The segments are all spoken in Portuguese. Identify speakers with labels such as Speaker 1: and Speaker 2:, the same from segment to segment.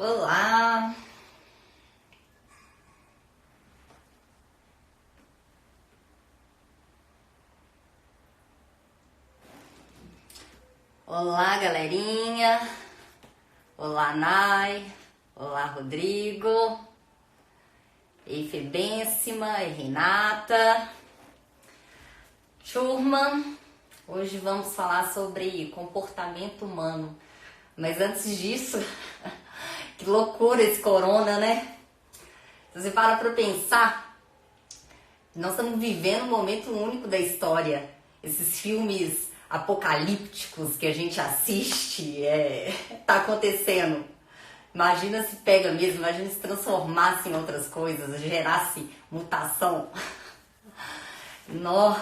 Speaker 1: Olá! Olá, galerinha! Olá, Nai! Olá, Rodrigo! Ei, Febêncima! Ei, Renata! Turma, hoje vamos falar sobre comportamento humano. Mas antes disso, que loucura esse corona, né? Se você para pra pensar, nós estamos vivendo um momento único da história. Esses filmes apocalípticos que a gente assiste, tá acontecendo. Imagina se pega mesmo, imagina se transformasse em outras coisas, gerasse mutação. Nó,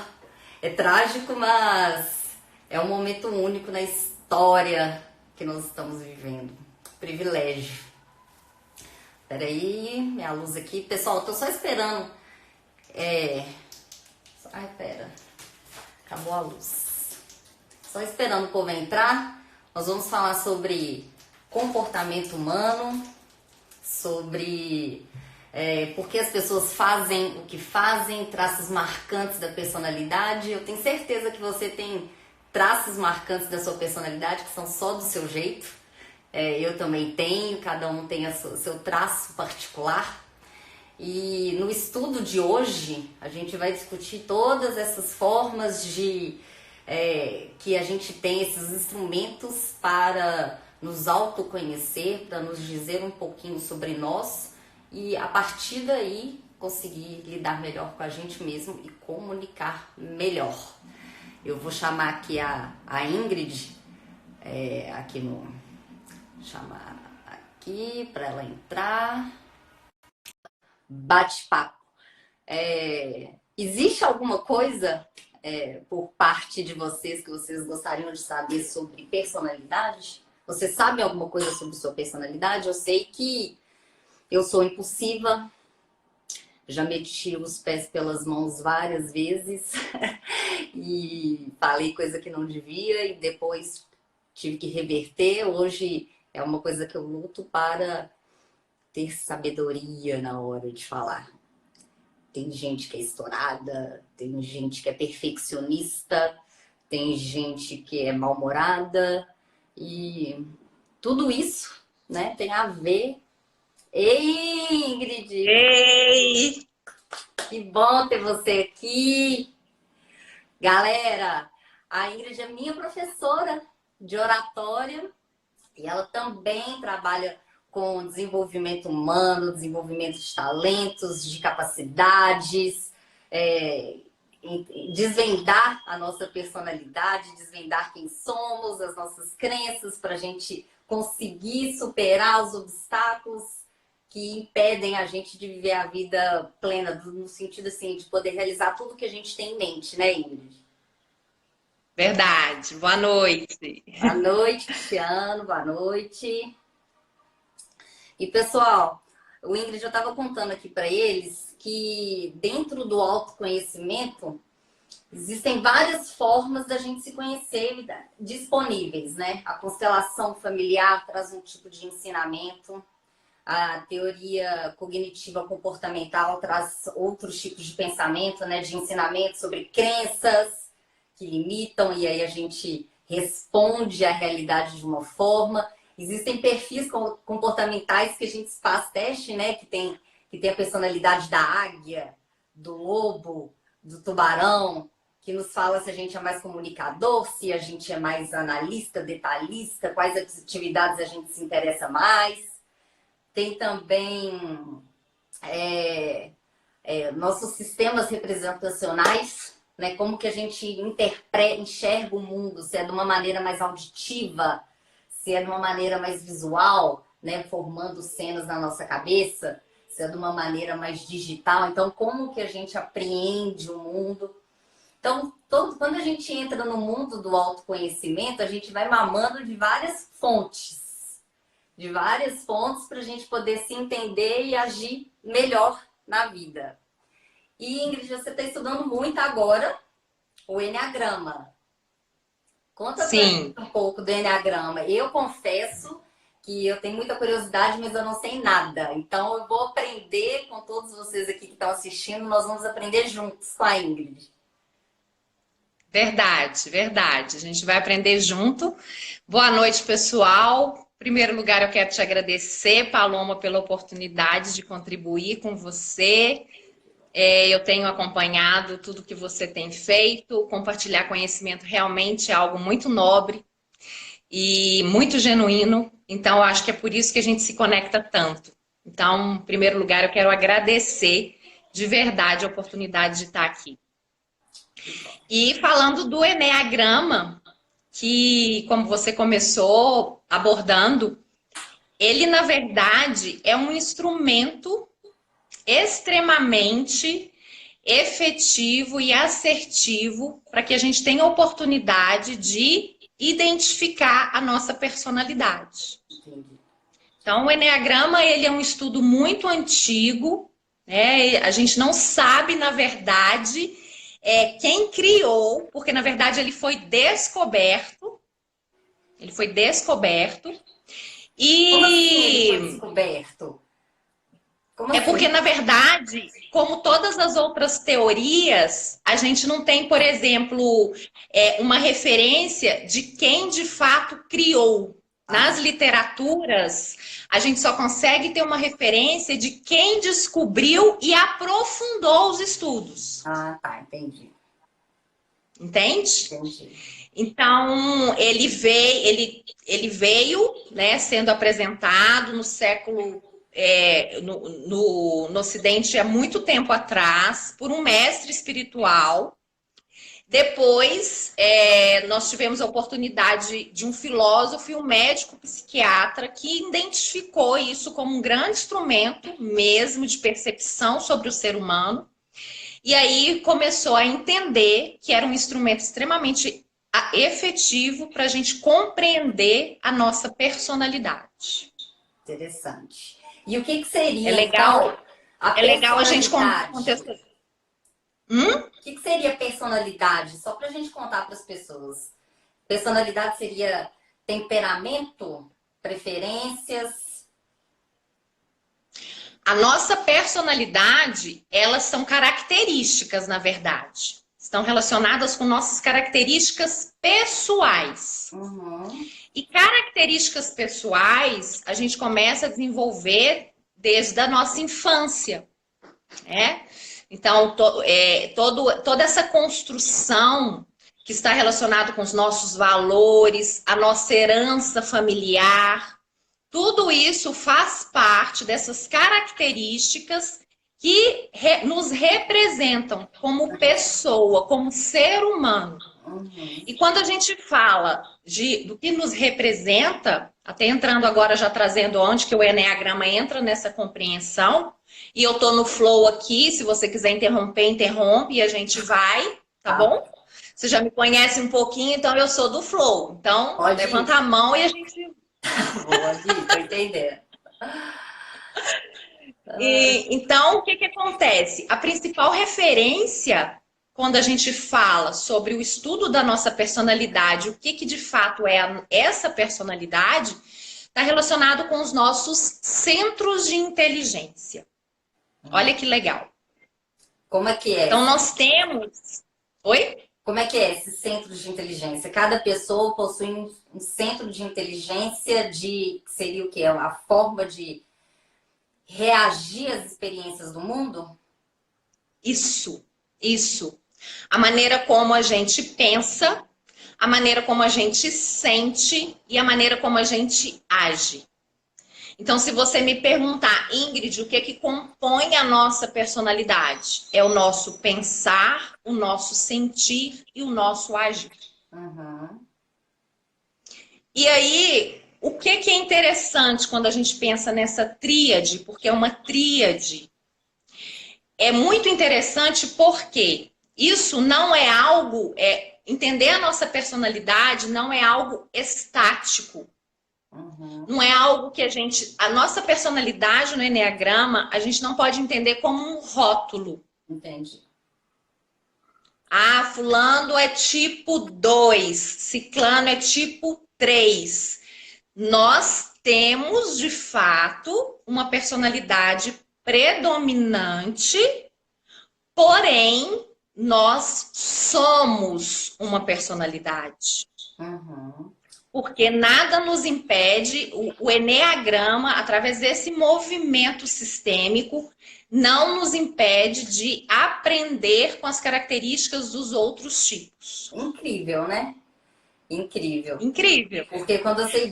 Speaker 1: é trágico, mas é um momento único na história que nós estamos vivendo. Privilégio. Peraí, minha luz aqui. Pessoal, eu tô só esperando. Ai, pera. Acabou a luz. Só esperando o povo entrar. Nós vamos falar sobre comportamento humano, sobre por que as pessoas fazem o que fazem, traços marcantes da personalidade. Eu tenho certeza que você tem traços marcantes da sua personalidade que são só do seu jeito. Eu também tenho, cada um tem o seu traço particular. E no estudo de hoje, a gente vai discutir todas essas formas de que a gente tem, esses instrumentos para nos autoconhecer, para nos dizer um pouquinho sobre nós e a partir daí conseguir lidar melhor com a gente mesmo e comunicar melhor. Eu vou chamar aqui a Ingrid, chamar aqui para ela entrar. Bate-papo. Existe alguma coisa por parte de vocês que vocês gostariam de saber sobre personalidade? Vocês sabem alguma coisa sobre sua personalidade? Eu sei que eu sou impulsiva, já meti os pés pelas mãos várias vezes e falei coisa que não devia e depois tive que reverter. Hoje é uma coisa que eu luto para ter sabedoria na hora de falar. Tem gente que é estourada, tem gente que é perfeccionista, tem gente que é mal-humorada e tudo isso, né, tem a ver. Ei, Ingrid!
Speaker 2: Ei!
Speaker 1: Que bom ter você aqui! Galera, a Ingrid é minha professora de oratória e ela também trabalha com desenvolvimento humano, desenvolvimento de talentos, de capacidades, desvendar a nossa personalidade, desvendar quem somos, as nossas crenças, para a gente conseguir superar os obstáculos que impedem a gente de viver a vida plena, no sentido assim, de poder realizar tudo que a gente tem em mente, né, Ingrid?
Speaker 2: Verdade. Boa noite.
Speaker 1: Boa noite, Cristiano, boa noite. E pessoal, o Ingrid, eu estava contando aqui para eles que dentro do autoconhecimento existem várias formas da gente se conhecer disponíveis, né? A constelação familiar traz um tipo de ensinamento, a teoria cognitiva comportamental traz outros tipos de pensamento, né? De ensinamento sobre crenças que limitam e aí a gente responde à realidade de uma forma. Existem perfis comportamentais que a gente faz teste, né? Que tem a personalidade da águia, do lobo, do tubarão, que nos fala se a gente é mais comunicador, se a gente é mais analista, detalhista, quais atividades a gente se interessa mais. Tem também nossos sistemas representacionais, né? Como que a gente enxerga o mundo, se é de uma maneira mais auditiva, se é de uma maneira mais visual, né, formando cenas na nossa cabeça, se é de uma maneira mais digital. Então, como que a gente apreende o mundo? Então, quando a gente entra no mundo do autoconhecimento, a gente vai mamando de várias fontes para a gente poder se entender e agir melhor na vida. E, Ingrid, você está estudando muito agora o Enneagrama. Conta pra mim
Speaker 2: Sim.
Speaker 1: um pouco do Enneagrama. Eu confesso que eu tenho muita curiosidade, mas eu não sei nada. Então eu vou aprender com todos vocês aqui que estão assistindo, nós vamos aprender juntos com a Ingrid.
Speaker 2: Verdade, verdade. A gente vai aprender junto. Boa noite, pessoal. Em primeiro lugar, eu quero te agradecer, Paloma, pela oportunidade de contribuir com você. Eu tenho acompanhado tudo que você tem feito. Compartilhar conhecimento realmente é algo muito nobre e muito genuíno. Então, eu acho que é por isso que a gente se conecta tanto. Então, em primeiro lugar, eu quero agradecer de verdade a oportunidade de estar aqui. E falando do Eneagrama, que, como você começou abordando, ele, na verdade, é um instrumento extremamente efetivo e assertivo para que a gente tenha a oportunidade de identificar a nossa personalidade. Então, o Eneagrama, ele é um estudo muito antigo, né? A gente não sabe, na verdade, quem criou, porque, na verdade, ele foi descoberto. Ele foi descoberto. E
Speaker 1: Como assim ele foi descoberto? Como assim?
Speaker 2: porque, na verdade, como todas as outras teorias, a gente não tem, por exemplo, uma referência de quem de fato criou. Nas literaturas, a gente só consegue ter uma referência de quem descobriu e aprofundou os estudos.
Speaker 1: Ah, tá, entendi.
Speaker 2: Entende?
Speaker 1: Entendi.
Speaker 2: Então, ele veio, né, sendo apresentado no século, no Ocidente há muito tempo atrás, por um mestre espiritual. Depois, nós tivemos a oportunidade de um filósofo e um médico psiquiatra que identificou isso como um grande instrumento mesmo de percepção sobre o ser humano. E aí começou a entender que era um instrumento extremamente efetivo para a gente compreender a nossa personalidade.
Speaker 1: Interessante. E o que seria,
Speaker 2: É legal,
Speaker 1: então, a
Speaker 2: a gente
Speaker 1: personalidade?
Speaker 2: O
Speaker 1: que seria personalidade? Só para a gente contar para as pessoas. Personalidade seria temperamento, preferências?
Speaker 2: A nossa personalidade, elas são características, na verdade. Estão relacionadas com nossas características pessoais.
Speaker 1: Uhum.
Speaker 2: E características pessoais, a gente começa a desenvolver desde a nossa infância, né? Então, toda essa construção que está relacionada com os nossos valores, a nossa herança familiar, tudo isso faz parte dessas características que nos representam como pessoa, como ser humano.
Speaker 1: Uhum.
Speaker 2: E quando a gente fala do que nos representa, até entrando agora já trazendo onde que o Eneagrama entra nessa compreensão, e eu tô no flow aqui, se você quiser interromper, interrompe e a gente vai, tá bom? Você já me conhece um pouquinho, então eu sou do flow. Então,
Speaker 1: Pode
Speaker 2: levanta
Speaker 1: ir.
Speaker 2: a mão e a gente...
Speaker 1: Boa, Gui, tô entendendo.
Speaker 2: Então, o que acontece? A principal referência, quando a gente fala sobre o estudo da nossa personalidade, o que de fato é essa personalidade, está relacionado com os nossos centros de inteligência. Olha que legal.
Speaker 1: Como é que é?
Speaker 2: Então, nós temos... Oi?
Speaker 1: Como é que é esse centro de inteligência? Cada pessoa possui um centro de inteligência que seria o quê? A forma de reagir às experiências do mundo?
Speaker 2: Isso. A maneira como a gente pensa, a maneira como a gente sente e a maneira como a gente age. Então, se você me perguntar, Ingrid, o que compõe a nossa personalidade? É o nosso pensar, o nosso sentir e o nosso agir.
Speaker 1: Uhum.
Speaker 2: E aí, o que é interessante quando a gente pensa nessa tríade? Porque é uma tríade. É muito interessante porque isso não é algo... entender a nossa personalidade não é algo estático.
Speaker 1: Uhum.
Speaker 2: Não é algo que a nossa personalidade no Eneagrama, a gente não pode entender como um rótulo.
Speaker 1: Entendi.
Speaker 2: Ah, fulano é tipo 2, ciclano é tipo 3. Nós temos, de fato, uma personalidade predominante, porém, nós somos uma personalidade.
Speaker 1: Uhum.
Speaker 2: Porque nada nos impede, o eneagrama, através desse movimento sistêmico, não nos impede de aprender com as características dos outros tipos.
Speaker 1: Incrível, né? Incrível.
Speaker 2: Incrível.
Speaker 1: Porque quando você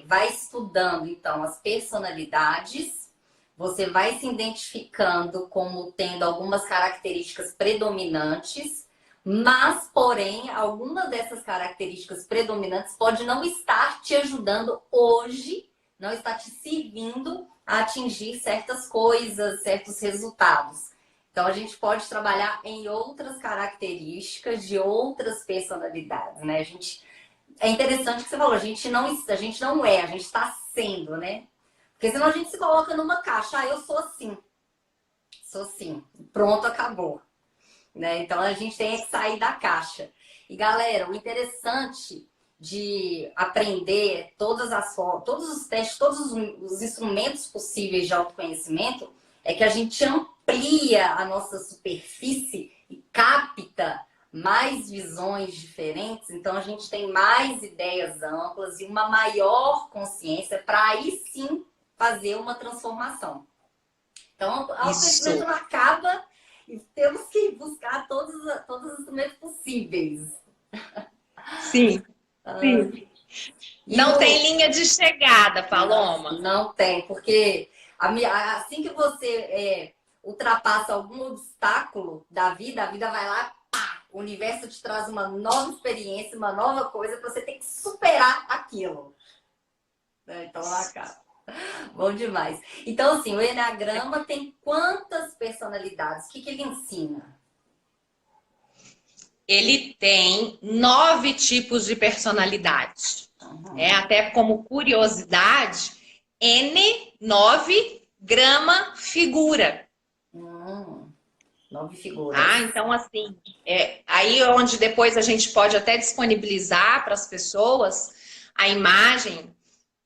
Speaker 1: vai estudando, então, as personalidades, você vai se identificando como tendo algumas características predominantes, mas, porém, algumas dessas características predominantes pode não estar te ajudando hoje, não estar te servindo a atingir certas coisas, certos resultados. Então, a gente pode trabalhar em outras características de outras personalidades, né? É interessante o que você falou, a gente não é, a gente está sendo, né? Porque senão a gente se coloca numa caixa, eu sou assim, pronto, acabou. Né? Então, a gente tem que sair da caixa. E, galera, o interessante de aprender todos os testes, todos os instrumentos possíveis de autoconhecimento é que a gente amplia a nossa superfície e capta mais visões diferentes. Então, a gente tem mais ideias amplas e uma maior consciência para aí sim fazer uma transformação. Então, o autoconhecimento não acaba e temos que buscar todos os instrumentos possíveis.
Speaker 2: Sim, sim. Não tem linha de chegada, Paloma.
Speaker 1: Não tem, porque assim que você ultrapassa algum obstáculo da vida, a vida vai lá, pá, o universo te traz uma nova experiência, uma nova coisa, que você tem que superar aquilo. Então, lá acaba. Bom demais. Então, assim, o Eneagrama tem quantas personalidades? O que ele ensina?
Speaker 2: Ele tem 9 tipos de personalidade. Até como curiosidade, N9 grama figura.
Speaker 1: 9 figuras.
Speaker 2: Então, assim, aí onde depois a gente pode até disponibilizar para as pessoas a imagem,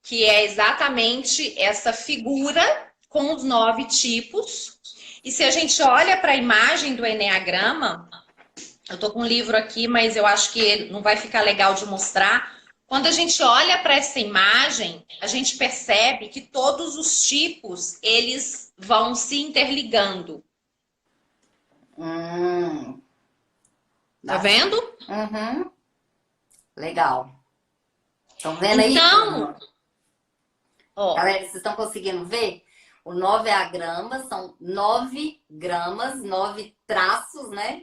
Speaker 2: que é exatamente essa figura com os 9 tipos. E se a gente olha para a imagem do Eneagrama, eu tô com um livro aqui, mas eu acho que não vai ficar legal de mostrar. Quando a gente olha para essa imagem, a gente percebe que todos os tipos, eles vão se interligando. Tá vendo?
Speaker 1: Uhum. Legal. Estão vendo aí?
Speaker 2: Então,
Speaker 1: galera, vocês estão conseguindo ver? O 9 é a grama, são 9 gramas, 9 traços, né?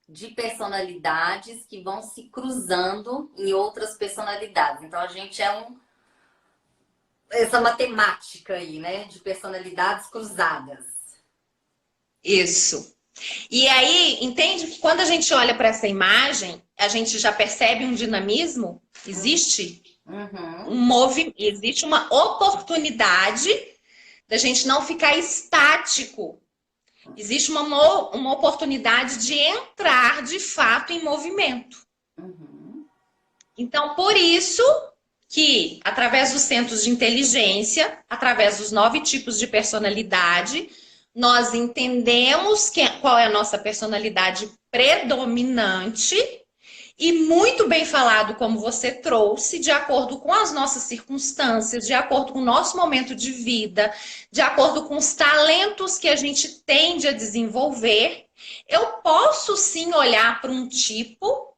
Speaker 1: De personalidades que vão se cruzando em outras personalidades. Então, a gente essa matemática aí, né? De personalidades cruzadas.
Speaker 2: Isso. E aí, entende que quando a gente olha para essa imagem, a gente já percebe um dinamismo? Existe existe uma oportunidade da gente não ficar estático. Existe uma oportunidade de entrar, de fato, em movimento. Então, por isso que, através dos centros de inteligência, através dos 9 tipos de personalidade, nós entendemos qual é a nossa personalidade predominante e muito bem falado, como você trouxe, de acordo com as nossas circunstâncias, de acordo com o nosso momento de vida, de acordo com os talentos que a gente tende a desenvolver, eu posso sim olhar para um tipo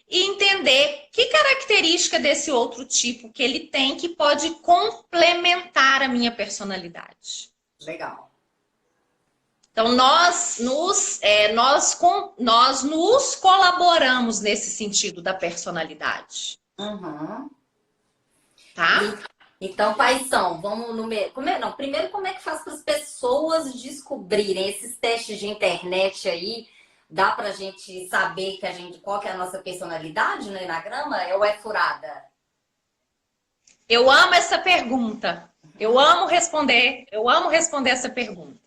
Speaker 2: e entender que característica desse outro tipo que ele tem que pode complementar a minha personalidade.
Speaker 1: Legal.
Speaker 2: Então, nós nos colaboramos nesse sentido da personalidade. Tá?
Speaker 1: Então, Paixão, vamos no meio. Primeiro, como é que faz para as pessoas descobrirem esses testes de internet aí? Dá pra gente saber qual que é a nossa personalidade no Eneagrama? Ou é furada?
Speaker 2: Eu amo essa pergunta. Eu amo responder essa pergunta.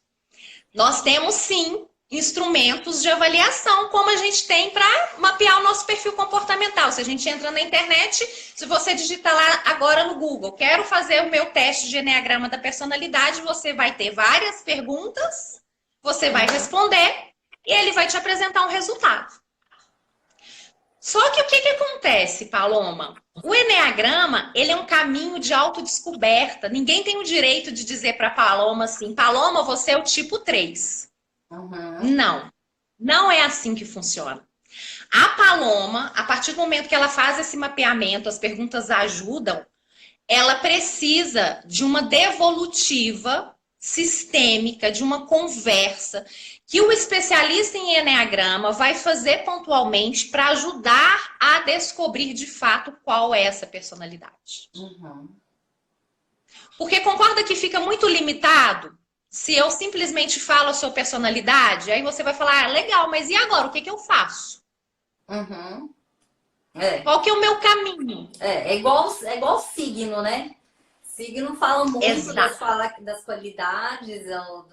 Speaker 2: Nós temos sim instrumentos de avaliação, como a gente tem para mapear o nosso perfil comportamental. Se a gente entra na internet, se você digitar lá agora no Google, quero fazer o meu teste de Eneagrama da personalidade, você vai ter várias perguntas, você vai responder e ele vai te apresentar um resultado. Só que o que acontece, Paloma? O Eneagrama, ele é um caminho de autodescoberta. Ninguém tem o direito de dizer para Paloma assim, Paloma, você é o tipo 3. Não, não é assim que funciona. A Paloma, a partir do momento que ela faz esse mapeamento, as perguntas ajudam, ela precisa de uma devolutiva sistêmica, de uma conversa que o especialista em Eneagrama vai fazer pontualmente para ajudar a descobrir de fato qual é essa personalidade. Porque concorda que fica muito limitado? Se eu simplesmente falo a sua personalidade, aí você vai falar, legal, mas e agora? O que eu faço? Qual que é o meu caminho?
Speaker 1: É igual signo, né? Signo fala muito das qualidades,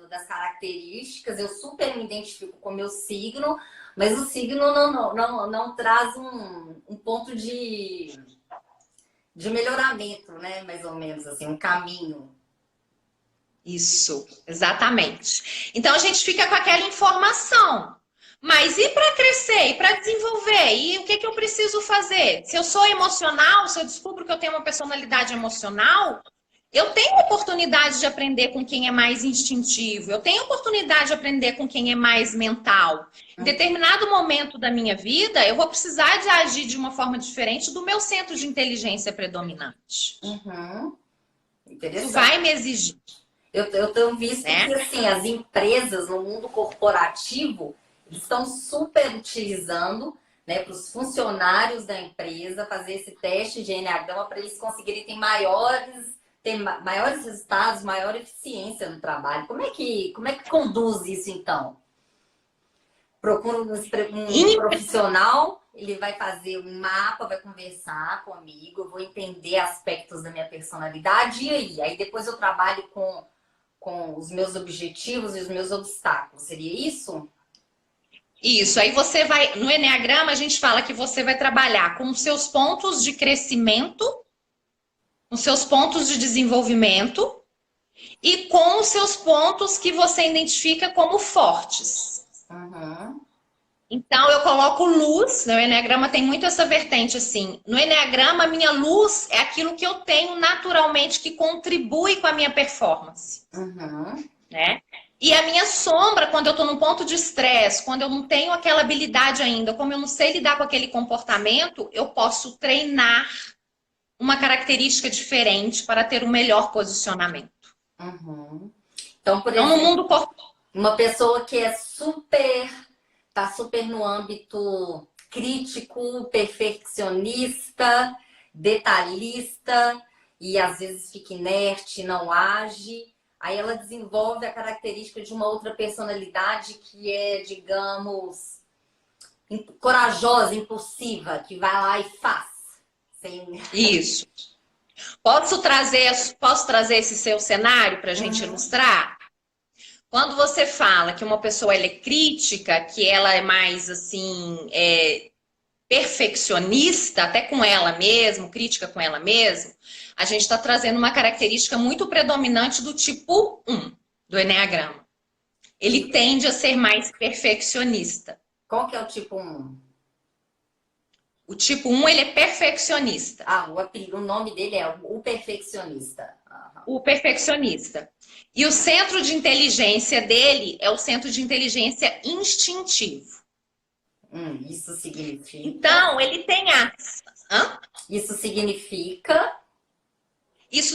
Speaker 1: das características. Eu super me identifico com o meu signo, mas o signo não traz um ponto de melhoramento, né? Mais ou menos assim, um caminho.
Speaker 2: Isso, exatamente. Então a gente fica com aquela informação. Mas e para crescer, e para desenvolver? E o que eu preciso fazer? Se eu sou emocional, se eu descubro que eu tenho uma personalidade emocional, eu tenho oportunidade de aprender com quem é mais instintivo, eu tenho oportunidade de aprender com quem é mais mental. Em determinado momento da minha vida, eu vou precisar de agir de uma forma diferente do meu centro de inteligência predominante.
Speaker 1: Interessante.
Speaker 2: Isso vai me exigir.
Speaker 1: Eu tenho visto que assim, as empresas no mundo corporativo estão super utilizando, né, para os funcionários da empresa fazer esse teste de Eneagrama para eles conseguirem ter maiores resultados, maior eficiência no trabalho. Como é que conduz isso, então? Procura um profissional, ele vai fazer um mapa, vai conversar comigo, eu vou entender aspectos da minha personalidade, e aí? Aí depois eu trabalho com os meus objetivos e os meus obstáculos. Seria isso?
Speaker 2: Isso, aí você vai... No Eneagrama, a gente fala que você vai trabalhar com os seus pontos de crescimento, os seus pontos de desenvolvimento e com os seus pontos que você identifica como fortes. Então, eu coloco luz, né? O Eneagrama tem muito essa vertente, assim. No Eneagrama, a minha luz é aquilo que eu tenho naturalmente que contribui com a minha performance. Né? E a minha sombra, quando eu estou num ponto de estresse, quando eu não tenho aquela habilidade ainda, como eu não sei lidar com aquele comportamento, eu posso treinar uma característica diferente para ter um melhor posicionamento.
Speaker 1: Então, por exemplo, no mundo uma pessoa que é tá super no âmbito crítico, perfeccionista, detalhista e às vezes fica inerte, não age. Aí ela desenvolve a característica de uma outra personalidade que é, digamos, corajosa, impulsiva, que vai lá e faz.
Speaker 2: Isso. Posso trazer esse seu cenário para a gente ilustrar? Quando você fala que uma pessoa ela é crítica, que ela é mais assim, perfeccionista, até com ela mesma, crítica com ela mesma, a gente está trazendo uma característica muito predominante do tipo 1 do Eneagrama. Ele tende a ser mais perfeccionista.
Speaker 1: Qual que é o tipo 1?
Speaker 2: O tipo 1, ele é perfeccionista.
Speaker 1: O nome dele é o perfeccionista.
Speaker 2: O perfeccionista. E o centro de inteligência dele é o centro de inteligência instintivo.
Speaker 1: Isso significa...
Speaker 2: Então, ele tem
Speaker 1: Isso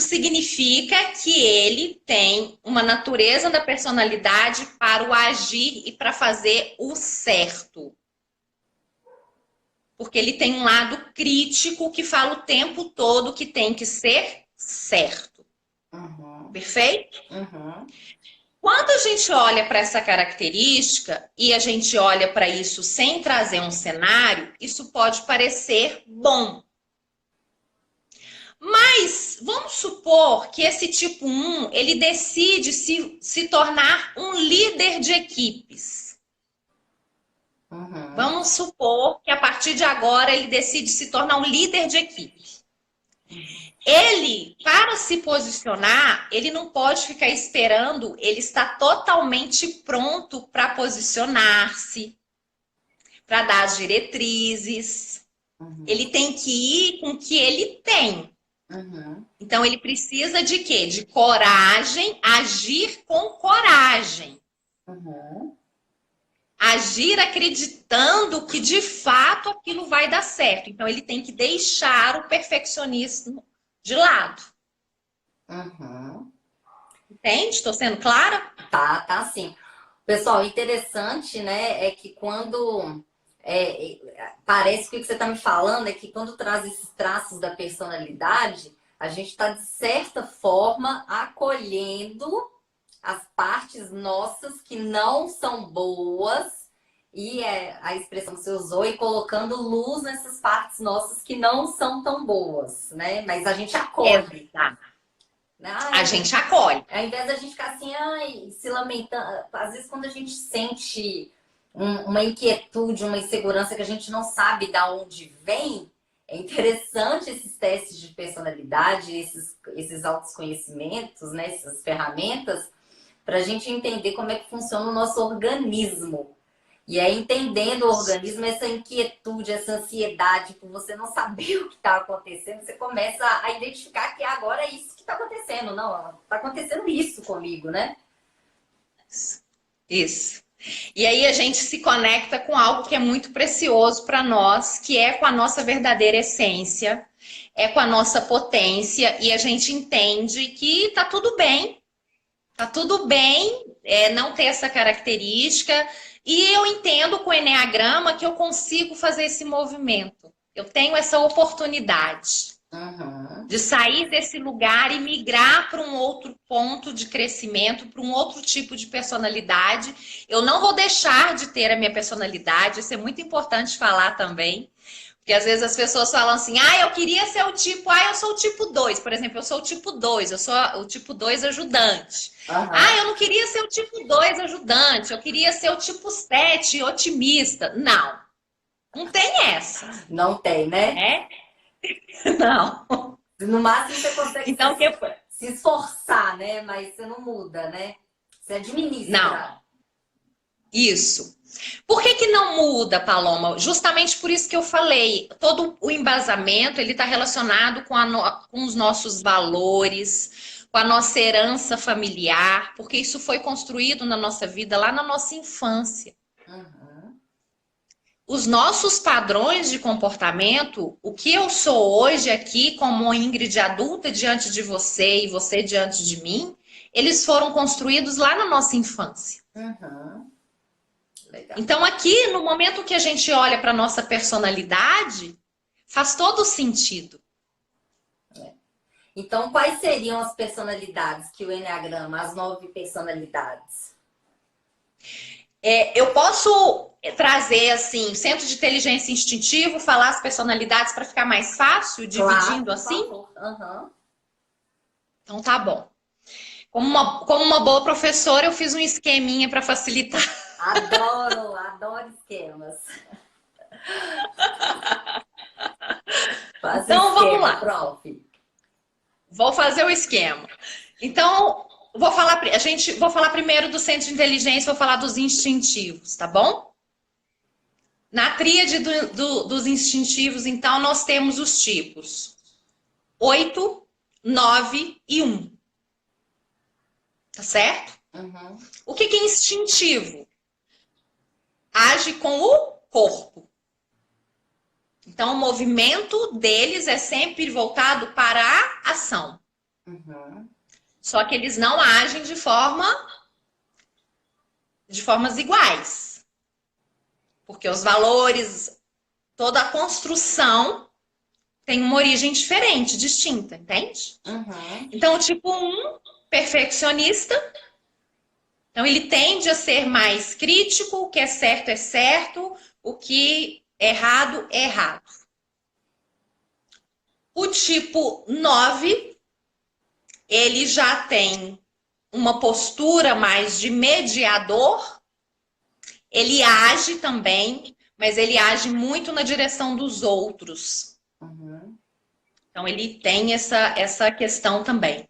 Speaker 1: significa
Speaker 2: que ele tem uma natureza da personalidade para o agir e para fazer o certo. Porque ele tem um lado crítico que fala o tempo todo que tem que ser certo. Perfeito? Quando a gente olha para essa característica e a gente olha para isso sem trazer um cenário, isso pode parecer bom. Mas vamos supor que esse tipo 1, ele decide se tornar um líder de equipes.
Speaker 1: Uhum.
Speaker 2: Vamos supor que a partir de agora ele decide se tornar um líder de equipe. Ele, para se posicionar, ele não pode ficar esperando, ele está totalmente pronto para posicionar-se, para dar as diretrizes.
Speaker 1: Uhum.
Speaker 2: Ele tem que ir com o que ele tem.
Speaker 1: Uhum.
Speaker 2: Então, ele precisa de quê? De coragem, agir com coragem.
Speaker 1: Uhum.
Speaker 2: Agir acreditando que, de fato, aquilo vai dar certo. Então, ele tem que deixar o perfeccionismo de lado.
Speaker 1: Uhum.
Speaker 2: Entende? Estou sendo clara?
Speaker 1: Tá sim. Pessoal, interessante, né, é que quando parece que o que você está me falando é que quando traz esses traços da personalidade, a gente está, de certa forma, acolhendo as partes nossas que não são boas, e é a expressão que você usou, e colocando luz nessas partes nossas que não são tão boas, né? Mas a gente acolhe.
Speaker 2: Exato.
Speaker 1: Né?
Speaker 2: A gente acolhe.
Speaker 1: Ao invés da gente ficar assim, ai, se lamentando, às vezes quando a gente sente uma inquietude, uma insegurança que a gente não sabe de onde vem, é interessante esses testes de personalidade, esses autoconhecimentos, né, essas ferramentas, para a gente entender como é que funciona o nosso organismo. E aí, entendendo o organismo, essa inquietude, essa ansiedade por você não saber o que está acontecendo, você começa a identificar que agora é isso que está acontecendo. Não, está acontecendo isso comigo, né?
Speaker 2: Isso. E aí a gente se conecta com algo que é muito precioso para nós, que é com a nossa verdadeira essência, é com a nossa potência, e a gente entende que tá tudo bem. Tá tudo bem não ter essa característica. E eu entendo com o Eneagrama que eu consigo fazer esse movimento. Eu tenho essa oportunidade de sair desse lugar e migrar para um outro ponto de crescimento, para um outro tipo de personalidade. Eu não vou deixar de ter a minha personalidade, isso é muito importante falar também. Porque às vezes as pessoas falam assim, eu queria ser o tipo, eu sou o tipo 2. Por exemplo, eu sou o tipo 2, eu sou o tipo 2 ajudante. Eu não queria ser o tipo 2 ajudante, eu queria ser o tipo 7 otimista. Não, não tem essa.
Speaker 1: Não tem, né?
Speaker 2: Não.
Speaker 1: No máximo você consegue
Speaker 2: Então,
Speaker 1: se esforçar, né? Mas você não muda, né? Você administra.
Speaker 2: Não. Isso. Por que não muda, Paloma? Justamente por isso que eu falei. Todo o embasamento ele está relacionado com os nossos valores, com a nossa herança familiar, porque isso foi construído na nossa vida lá na nossa infância. Os nossos padrões de comportamento, o que eu sou hoje aqui como Ingrid adulta diante de você e você diante de mim, eles foram construídos lá na nossa infância.
Speaker 1: Legal.
Speaker 2: Então, aqui, no momento que a gente olha para a nossa personalidade, faz todo sentido.
Speaker 1: Então, quais seriam as personalidades que o Eneagrama, as 9 personalidades?
Speaker 2: Eu posso trazer, assim, centro de inteligência instintivo, falar as personalidades para ficar mais fácil, dividindo assim?
Speaker 1: Por favor.
Speaker 2: Então, tá bom. Como uma boa professora, eu fiz um esqueminha para facilitar.
Speaker 1: Adoro esquemas.
Speaker 2: Então, vamos lá.
Speaker 1: Prof.
Speaker 2: Vou fazer o esquema. Então, vou falar primeiro do centro de inteligência, vou falar dos instintivos, tá bom? Na tríade dos instintivos, então, nós temos os tipos 8, 9 e 1. Tá certo? O que é instintivo? Age com o corpo. Então, o movimento deles é sempre voltado para a ação. Só que eles não agem de formas iguais. Porque os valores, toda a construção tem uma origem diferente, distinta, entende? Então, o tipo 1, perfeccionista. Então, ele tende a ser mais crítico, o que é certo, o que é errado. O tipo 9, ele já tem uma postura mais de mediador, Ele age também, mas ele age muito na direção dos outros.
Speaker 1: Uhum.
Speaker 2: Então, ele tem essa questão também.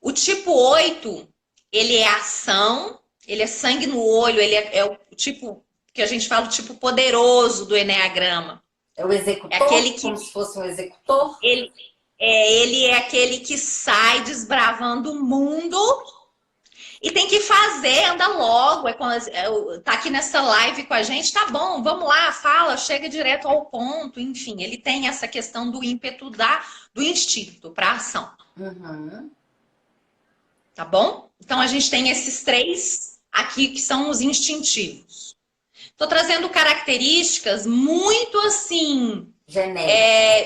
Speaker 2: O tipo 8, ele é ação, ele é sangue no olho, ele é o tipo que a gente fala, o tipo poderoso do eneagrama.
Speaker 1: É o
Speaker 2: É
Speaker 1: executor,
Speaker 2: aquele que
Speaker 1: como se fosse um executor?
Speaker 2: ele é aquele que sai desbravando o mundo e tem que fazer, anda logo. Tá aqui nessa live com a gente, tá bom, vamos lá, fala, chega direto ao ponto. Enfim, ele tem essa questão do ímpeto do instinto para ação.
Speaker 1: Uhum.
Speaker 2: Tá bom? Então a gente tem esses 3 aqui que são os instintivos. Tô trazendo características muito assim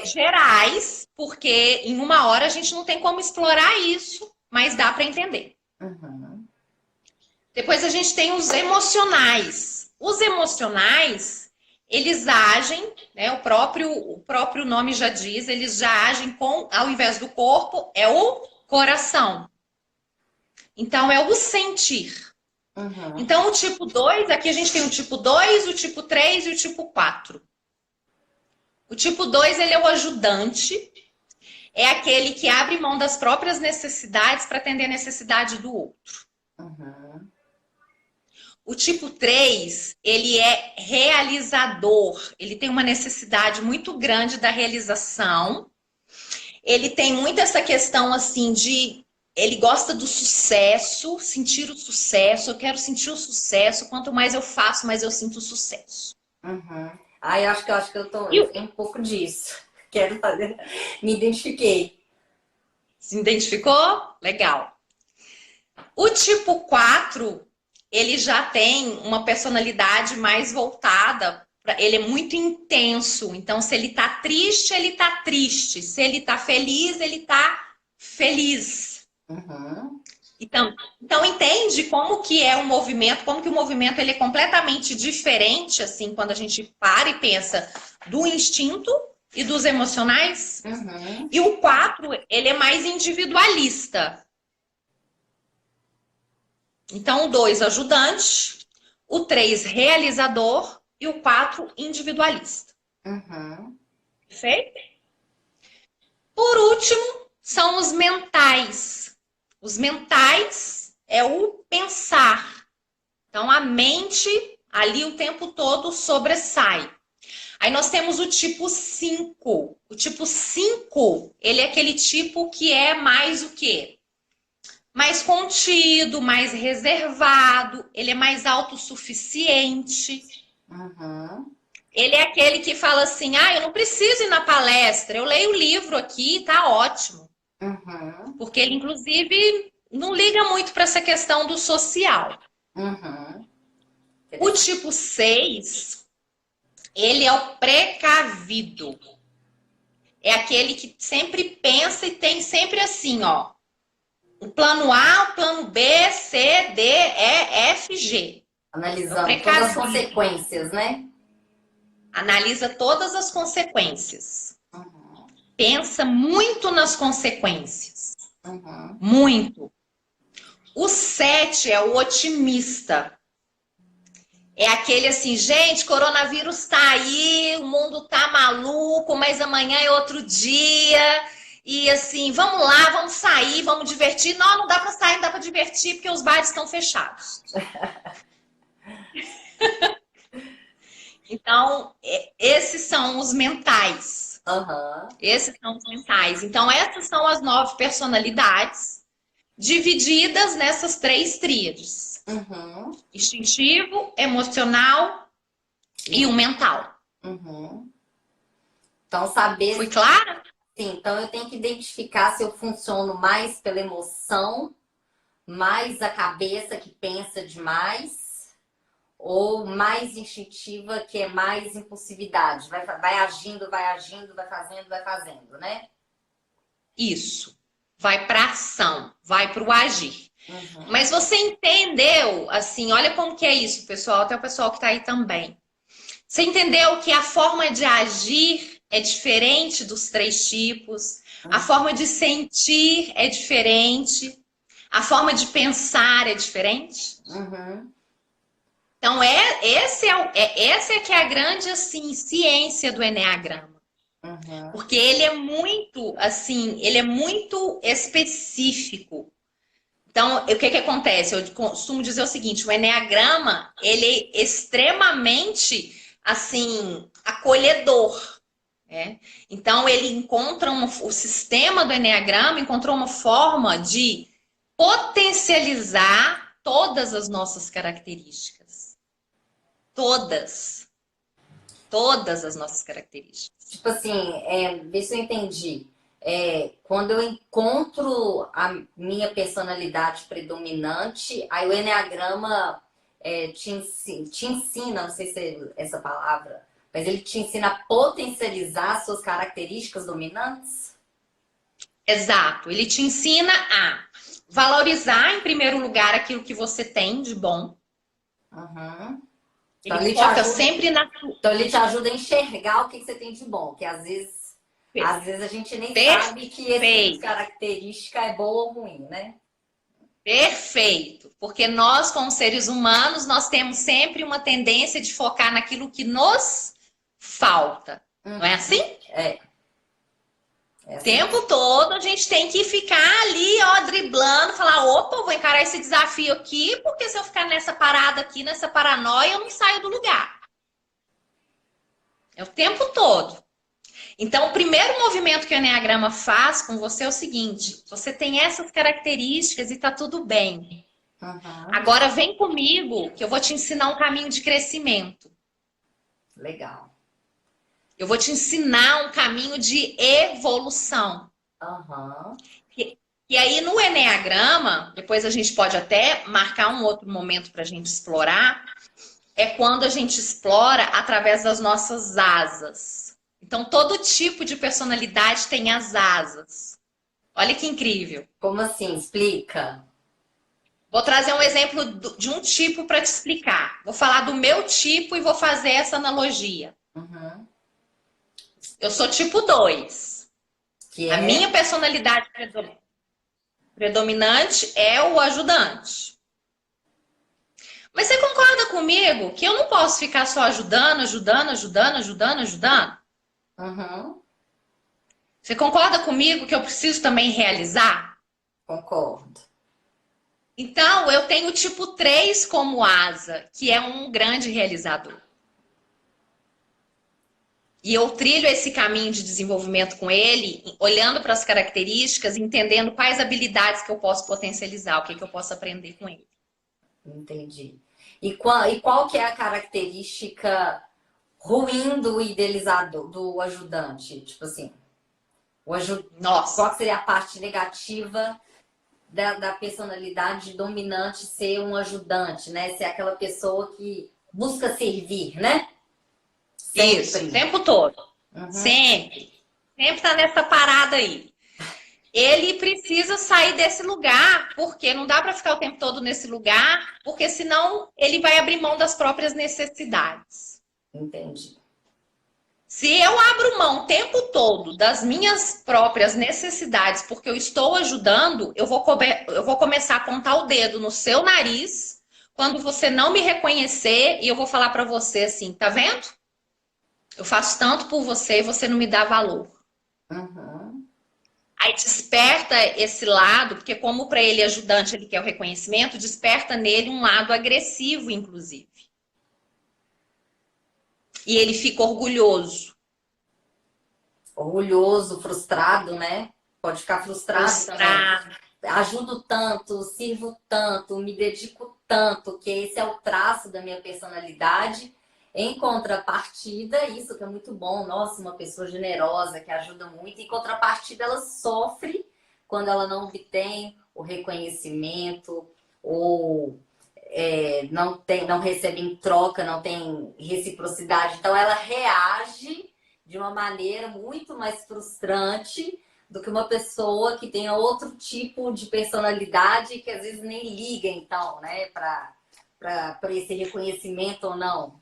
Speaker 2: gerais, porque em uma hora a gente não tem como explorar isso, mas dá para entender.
Speaker 1: Uhum.
Speaker 2: Depois a gente tem os emocionais. Os emocionais, eles agem, né? O próprio nome já diz, eles já agem com, ao invés do corpo, é o coração. Então, é o sentir.
Speaker 1: Uhum.
Speaker 2: Então, o tipo 2, aqui a gente tem o tipo 2, o tipo 3 e o tipo 4. O tipo 2, ele é o ajudante, é aquele que abre mão das próprias necessidades para atender a necessidade do outro.
Speaker 1: Uhum.
Speaker 2: O tipo 3, ele é realizador, ele tem uma necessidade muito grande da realização. Ele tem muito essa questão assim de ele gosta do sucesso, sentir o sucesso. Eu quero sentir o sucesso. Quanto mais eu faço, mais eu sinto o sucesso.
Speaker 1: Uhum. Ah, eu acho que eu tenho um pouco disso. Quero fazer. Me identifiquei.
Speaker 2: Se identificou? Legal. O tipo 4, ele já tem uma personalidade mais voltada. Ele é muito intenso. Então, se ele tá triste, ele tá triste. Se ele tá feliz, ele tá feliz.
Speaker 1: Uhum.
Speaker 2: Então entende como que é um movimento, como que o movimento ele é completamente diferente, assim, quando a gente para e pensa do instinto e dos emocionais.
Speaker 1: Uhum.
Speaker 2: E o 4, ele é mais individualista. Então, o 2, ajudante, o 3, realizador e o 4, individualista.
Speaker 1: Uhum.
Speaker 2: Perfeito? Por último, são os mentais. Os mentais é o pensar. Então, a mente ali o tempo todo sobressai. Aí nós temos o tipo 5. O tipo 5, ele é aquele tipo que é mais o quê? Mais contido, mais reservado, ele é mais autossuficiente.
Speaker 1: Uhum.
Speaker 2: Ele é aquele que fala assim, eu não preciso ir na palestra, eu leio o livro aqui, tá ótimo.
Speaker 1: Uhum.
Speaker 2: Porque ele, inclusive, não liga muito para essa questão do social.
Speaker 1: Uhum.
Speaker 2: O tipo 6, ele é o precavido. É aquele que sempre pensa e tem sempre assim, ó. O plano A, o plano B, C, D, E, F, G.
Speaker 1: Analisando todas as consequências, né?
Speaker 2: Analisa todas as consequências.
Speaker 1: Uhum.
Speaker 2: Pensa muito nas consequências.
Speaker 1: Uhum.
Speaker 2: Muito. O 7 é o otimista. É aquele assim, gente, coronavírus tá aí, o mundo tá maluco, mas amanhã é outro dia. E assim, vamos lá, vamos sair, vamos divertir. Não, não dá para sair, não dá para divertir, porque os bares estão fechados. Então, esses são os mentais.
Speaker 1: Uhum.
Speaker 2: Esses são os mentais. Então, essas são as 9 personalidades divididas nessas 3 tríades.
Speaker 1: Uhum.
Speaker 2: Instintivo, emocional e o mental.
Speaker 1: Uhum. Então, saber.
Speaker 2: Fui clara?
Speaker 1: Sim, então eu tenho que identificar se eu funciono mais pela emoção, mais a cabeça que pensa demais, ou mais instintiva, que é mais impulsividade. Vai agindo, vai fazendo, né?
Speaker 2: Isso. Vai para ação, vai para o agir.
Speaker 1: Uhum.
Speaker 2: Mas você entendeu, assim, olha como que é isso, pessoal, até o pessoal que está aí também. Você entendeu que a forma de agir é diferente dos 3 tipos, a forma de sentir é diferente, a forma de pensar é diferente?
Speaker 1: Uhum.
Speaker 2: Então, essa é que é a grande, assim, ciência do eneagrama.
Speaker 1: Uhum.
Speaker 2: Porque ele é muito, assim, ele é muito específico. Então, o que que acontece? Eu costumo dizer o seguinte, o eneagrama, ele é extremamente, assim, acolhedor, né? Então, ele encontra o sistema do eneagrama encontrou uma forma de potencializar todas as nossas características. Todas. Todas as nossas características.
Speaker 1: Tipo assim, vê se eu entendi. Quando eu encontro a minha personalidade predominante, aí o Eneagrama te ensina, não sei se é essa palavra, mas ele te ensina a potencializar suas características dominantes?
Speaker 2: Exato. Ele te ensina a valorizar, em primeiro lugar, aquilo que você tem de bom.
Speaker 1: Uhum. Então,
Speaker 2: Ele foca sempre na...
Speaker 1: Então ele te ajuda a enxergar o que você tem de bom, que às vezes a gente nem sabe que esse tipo de característica é boa ou ruim, né?
Speaker 2: Perfeito. Porque nós, como seres humanos, nós temos sempre uma tendência de focar naquilo que nos falta. Não é assim?
Speaker 1: É
Speaker 2: O tempo todo a gente tem que ficar ali, ó, driblando, falar, opa, eu vou encarar esse desafio aqui, porque se eu ficar nessa parada aqui, nessa paranoia, eu não saio do lugar. É o tempo todo. Então, o primeiro movimento que o Eneagrama faz com você é o seguinte: você tem essas características e tá tudo bem.
Speaker 1: Uhum.
Speaker 2: Agora vem comigo que eu vou te ensinar um caminho de crescimento.
Speaker 1: Legal.
Speaker 2: Eu vou te ensinar um caminho de evolução.
Speaker 1: Uhum.
Speaker 2: E aí, no Eneagrama, depois a gente pode até marcar um outro momento para a gente explorar, é quando a gente explora através das nossas asas. Então, todo tipo de personalidade tem as asas. Olha que incrível.
Speaker 1: Como assim? Explica.
Speaker 2: Vou trazer um exemplo de um tipo para te explicar. Vou falar do meu tipo e vou fazer essa analogia.
Speaker 1: Uhum.
Speaker 2: Eu sou tipo 2.
Speaker 1: Que
Speaker 2: A minha personalidade predominante é o ajudante. Mas você concorda comigo que eu não posso ficar só ajudando?
Speaker 1: Uhum.
Speaker 2: Você concorda comigo que eu preciso também realizar?
Speaker 1: Concordo.
Speaker 2: Então, eu tenho o tipo 3 como asa, que é um grande realizador. E eu trilho esse caminho de desenvolvimento com ele, olhando para as características, entendendo quais habilidades que eu posso potencializar, o que eu posso aprender com ele.
Speaker 1: Entendi. E qual que é a característica ruim do idealizador, do ajudante? Tipo assim,
Speaker 2: Nossa.
Speaker 1: qual que seria a parte negativa da personalidade dominante ser um ajudante, né? Ser aquela pessoa que busca servir, né?
Speaker 2: Sempre. Isso, o tempo todo.
Speaker 1: Uhum.
Speaker 2: Sempre. Sempre tá nessa parada aí. Ele precisa sair desse lugar, porque não dá para ficar o tempo todo nesse lugar, porque senão ele vai abrir mão das próprias necessidades.
Speaker 1: Entendi.
Speaker 2: Se eu abro mão o tempo todo das minhas próprias necessidades, porque eu estou ajudando, eu vou começar a apontar o dedo no seu nariz quando você não me reconhecer e eu vou falar para você assim, tá vendo? Eu faço tanto por você e você não me dá valor.
Speaker 1: Uhum.
Speaker 2: Aí desperta esse lado, porque como para ele ajudante ele quer o reconhecimento, desperta nele um lado agressivo, inclusive. E ele fica orgulhoso.
Speaker 1: Orgulhoso, frustrado, né? Pode ficar frustrado também. Ajudo tanto, sirvo tanto, me dedico tanto, que esse é o traço da minha personalidade. Em contrapartida, isso que é muito bom, nossa, uma pessoa generosa que ajuda muito. Em contrapartida, ela sofre quando ela não obtém o reconhecimento ou não recebe em troca, não tem reciprocidade. Então, ela reage de uma maneira muito mais frustrante do que uma pessoa que tenha outro tipo de personalidade que às vezes nem liga, então, né, para esse reconhecimento ou não.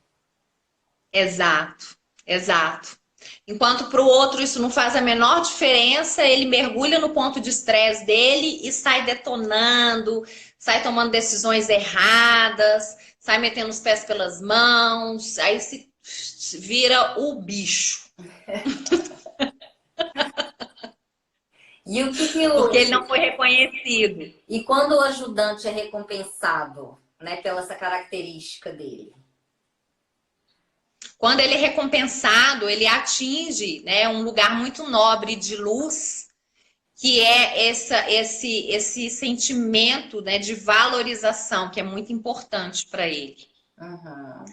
Speaker 2: Exato, exato. Enquanto para o outro isso não faz a menor diferença, ele mergulha no ponto de estresse dele e sai detonando, sai tomando decisões erradas, sai metendo os pés pelas mãos, aí se vira o bicho.
Speaker 1: E o que
Speaker 2: Porque ele não foi reconhecido.
Speaker 1: E quando o ajudante é recompensado, né, pela essa característica dele?
Speaker 2: Quando ele é recompensado, ele atinge, né, um lugar muito nobre de luz, que é esse sentimento, né, de valorização, que é muito importante para ele.
Speaker 1: Uhum.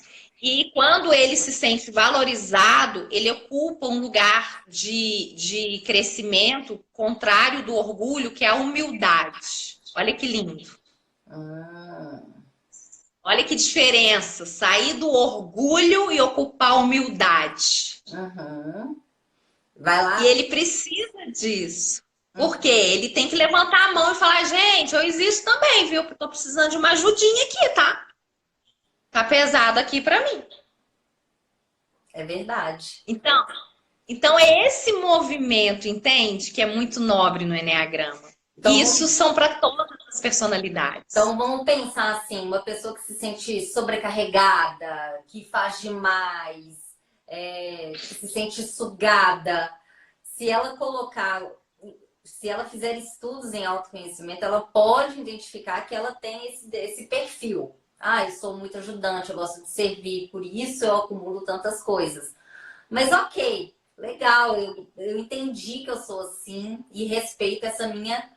Speaker 2: E quando ele se sente valorizado, ele ocupa um lugar de crescimento contrário do orgulho, que é a humildade. Olha que lindo. Olha que diferença, sair do orgulho e ocupar a humildade.
Speaker 1: Uhum. Vai lá.
Speaker 2: E ele precisa disso. Porque ele tem que levantar a mão e falar, gente, eu existo também, viu? Porque eu tô precisando de uma ajudinha aqui, tá? Tá pesado aqui para mim.
Speaker 1: É verdade.
Speaker 2: Então é esse movimento, entende? Que é muito nobre no Enneagrama.
Speaker 1: Então,
Speaker 2: Isso são para todas as personalidades.
Speaker 1: Então vamos pensar assim, uma pessoa que se sente sobrecarregada, que faz demais, que se sente sugada, se ela fizer estudos em autoconhecimento, ela pode identificar que ela tem esse perfil. Ah, eu sou muito ajudante, eu gosto de servir, por isso eu acumulo tantas coisas. Mas ok, legal, eu entendi que eu sou assim e respeito essa minha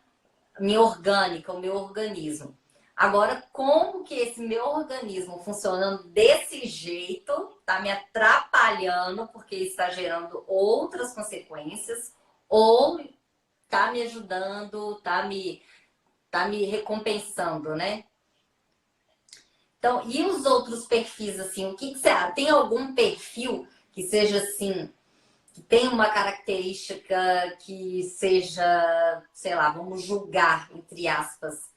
Speaker 1: orgânica, o meu organismo. Agora, como que esse meu organismo funcionando desse jeito está me atrapalhando porque está gerando outras consequências ou está me ajudando, tá me recompensando, né? Então, e os outros perfis, assim, o que você acha? Tem algum perfil que seja assim, que tem uma característica que seja, sei lá, vamos julgar, entre aspas,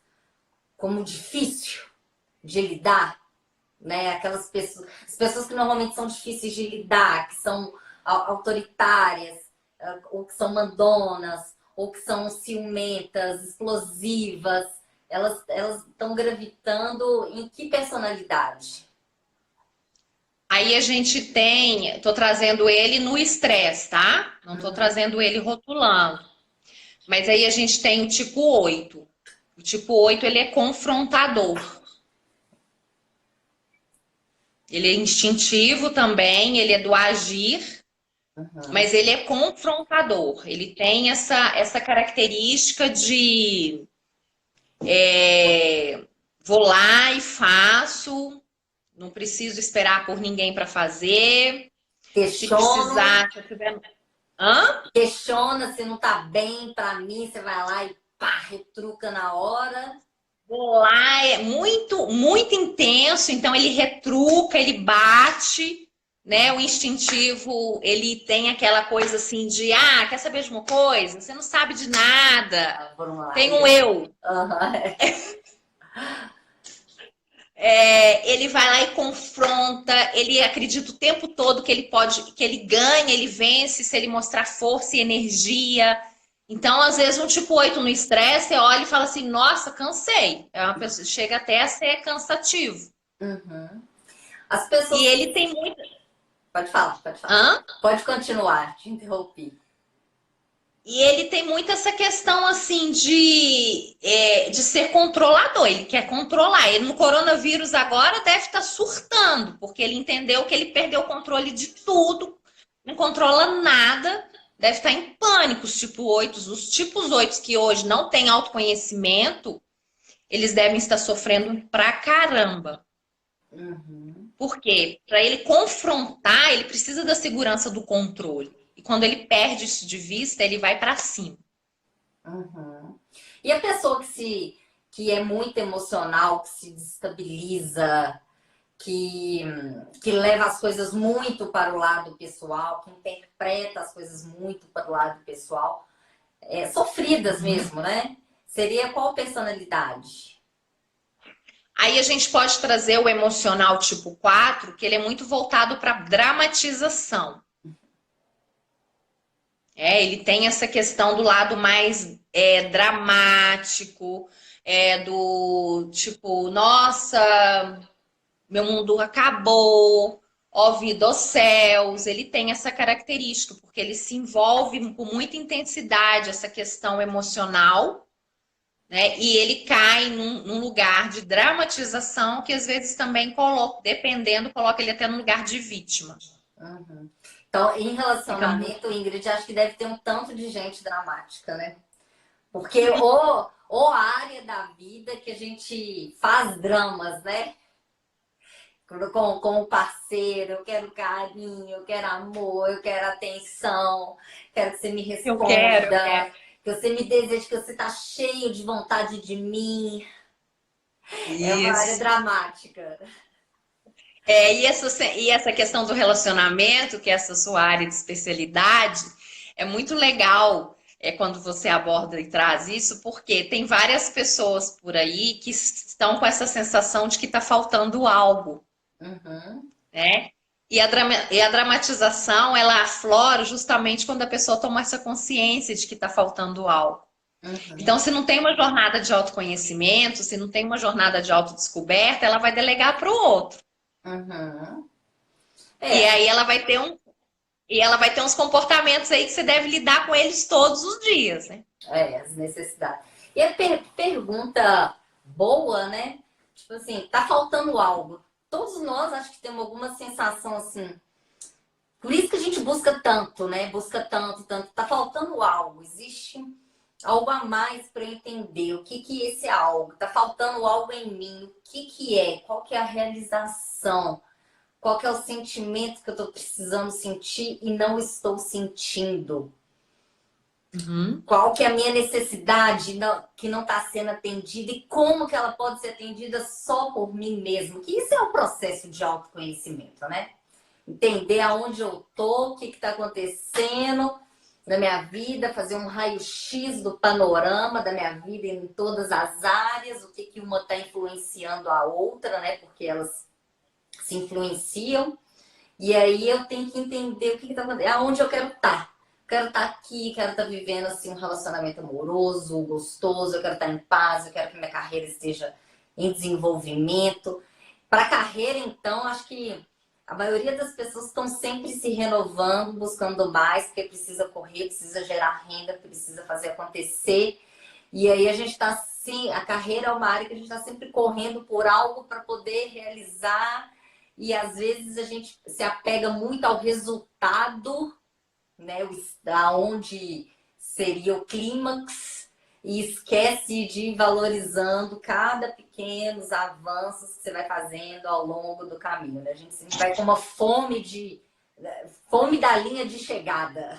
Speaker 1: como difícil de lidar, né? Aquelas pessoas, as pessoas que normalmente são difíceis de lidar, que são autoritárias, ou que são mandonas, ou que são ciumentas, explosivas, elas estão gravitando em que personalidade?
Speaker 2: Aí a gente tem, tô trazendo ele no estresse, tá? Não tô trazendo ele rotulando. Mas aí a gente tem o tipo 8. O tipo 8, ele é confrontador. Ele é instintivo também, ele é do agir, mas ele é confrontador. Ele tem essa característica de vou lá e faço, não preciso esperar por ninguém para fazer. Se precisar, se eu tiver...
Speaker 1: Questiona se não tá bem para mim, você vai lá e pá, retruca na hora.
Speaker 2: Vou lá, é muito intenso, então ele retruca, ele bate, né? O instintivo, ele tem aquela coisa assim de, quer saber de uma coisa? Você não sabe de nada. Tem um eu. Ele vai lá e confronta, ele acredita o tempo todo que ele pode, que ele ganha, ele vence se ele mostrar força e energia. Então, às vezes, um tipo 8 no estresse, você olha e fala assim, nossa, cansei. É uma pessoa, chega até a ser cansativo.
Speaker 1: As pessoas...
Speaker 2: E ele tem muita...
Speaker 1: Pode falar. Pode continuar, te interrompi.
Speaker 2: E ele tem muito essa questão, assim, de ser controlador. Ele quer controlar. Ele, no coronavírus agora, deve estar surtando, porque ele entendeu que ele perdeu o controle de tudo, não controla nada, deve estar em pânico, os tipos 8. Os tipos 8 que hoje não têm autoconhecimento, eles devem estar sofrendo pra caramba. Por quê? Para ele confrontar, ele precisa da segurança do controle. E quando ele perde isso de vista, ele vai para cima.
Speaker 1: E a pessoa que é muito emocional, que se desestabiliza, que leva as coisas muito para o lado pessoal, que interpreta as coisas muito para o lado pessoal, sofridas mesmo, né? Seria qual personalidade?
Speaker 2: Aí a gente pode trazer o emocional tipo 4, que ele é muito voltado para dramatização. Ele tem essa questão do lado mais dramático, do tipo, nossa, meu mundo acabou, ó vida, ó céus. Ele tem essa característica, porque ele se envolve com muita intensidade essa questão emocional, né? E ele cai num lugar de dramatização que às vezes também coloca, dependendo, coloca ele até no lugar de vítima.
Speaker 1: Uhum. Então, em
Speaker 2: Fica muito...
Speaker 1: relacionamento, Ingrid, acho que deve ter um tanto de gente dramática, né? Porque ou a área da vida que a gente faz dramas, né? Com o parceiro, eu quero carinho, eu quero amor, eu quero atenção, quero que você me
Speaker 2: Eu quero,
Speaker 1: responda, que você me deseje, que você tá cheio de vontade de mim. É uma área
Speaker 2: Isso.
Speaker 1: dramática.
Speaker 2: E essa questão do relacionamento, que é essa sua área de especialidade, é muito legal quando você aborda e traz isso, porque tem várias pessoas por aí que estão com essa sensação de que está faltando algo,
Speaker 1: Uhum,
Speaker 2: né? E a dramatização, ela aflora justamente quando a pessoa toma essa consciência de que está faltando algo. Então,
Speaker 1: uhum,
Speaker 2: se não tem uma jornada de autoconhecimento, se não tem uma jornada de autodescoberta, ela vai delegar para o outro.
Speaker 1: uhum.
Speaker 2: E
Speaker 1: É,
Speaker 2: aí ela vai ter uns comportamentos aí que você deve lidar com eles todos os dias, né?
Speaker 1: as necessidades. E a pergunta boa, né? Tipo assim, tá faltando algo. Todos nós acho que temos alguma sensação assim. Por isso que a gente busca tanto, né? Busca tanto, tanto. Tá faltando algo. Existe algo a mais para entender. O que que é esse algo? Tá faltando algo em mim. O que que é? Qual que é a realização? Qual que é o sentimento que eu tô precisando sentir e não estou sentindo?
Speaker 2: Uhum.
Speaker 1: Qual que é a minha necessidade que não está sendo atendida e como que ela pode ser atendida só por mim mesmo? Que isso é um processo de autoconhecimento, né? Entender aonde eu tô, o que está acontecendo na minha vida, fazer um raio-x do panorama da minha vida em todas as áreas, o que, que uma está influenciando a outra, né? Porque elas se influenciam. E aí eu tenho que entender o que está acontecendo, aonde eu quero estar. Quero estar aqui, quero estar vivendo assim, um relacionamento amoroso, gostoso, eu quero estar em paz, eu quero que minha carreira esteja em desenvolvimento. Para a carreira, então, acho que a maioria das pessoas estão sempre se renovando, buscando mais, porque precisa correr, precisa gerar renda, precisa fazer acontecer. E aí a gente está assim, a carreira é uma área que a gente está sempre correndo por algo para poder realizar. E às vezes a gente se apega muito ao resultado, né? Aonde seria o clímax, e esquece de ir valorizando cada pequenos avanços que você vai fazendo ao longo do caminho, né? A gente sempre vai com uma fome da linha de chegada.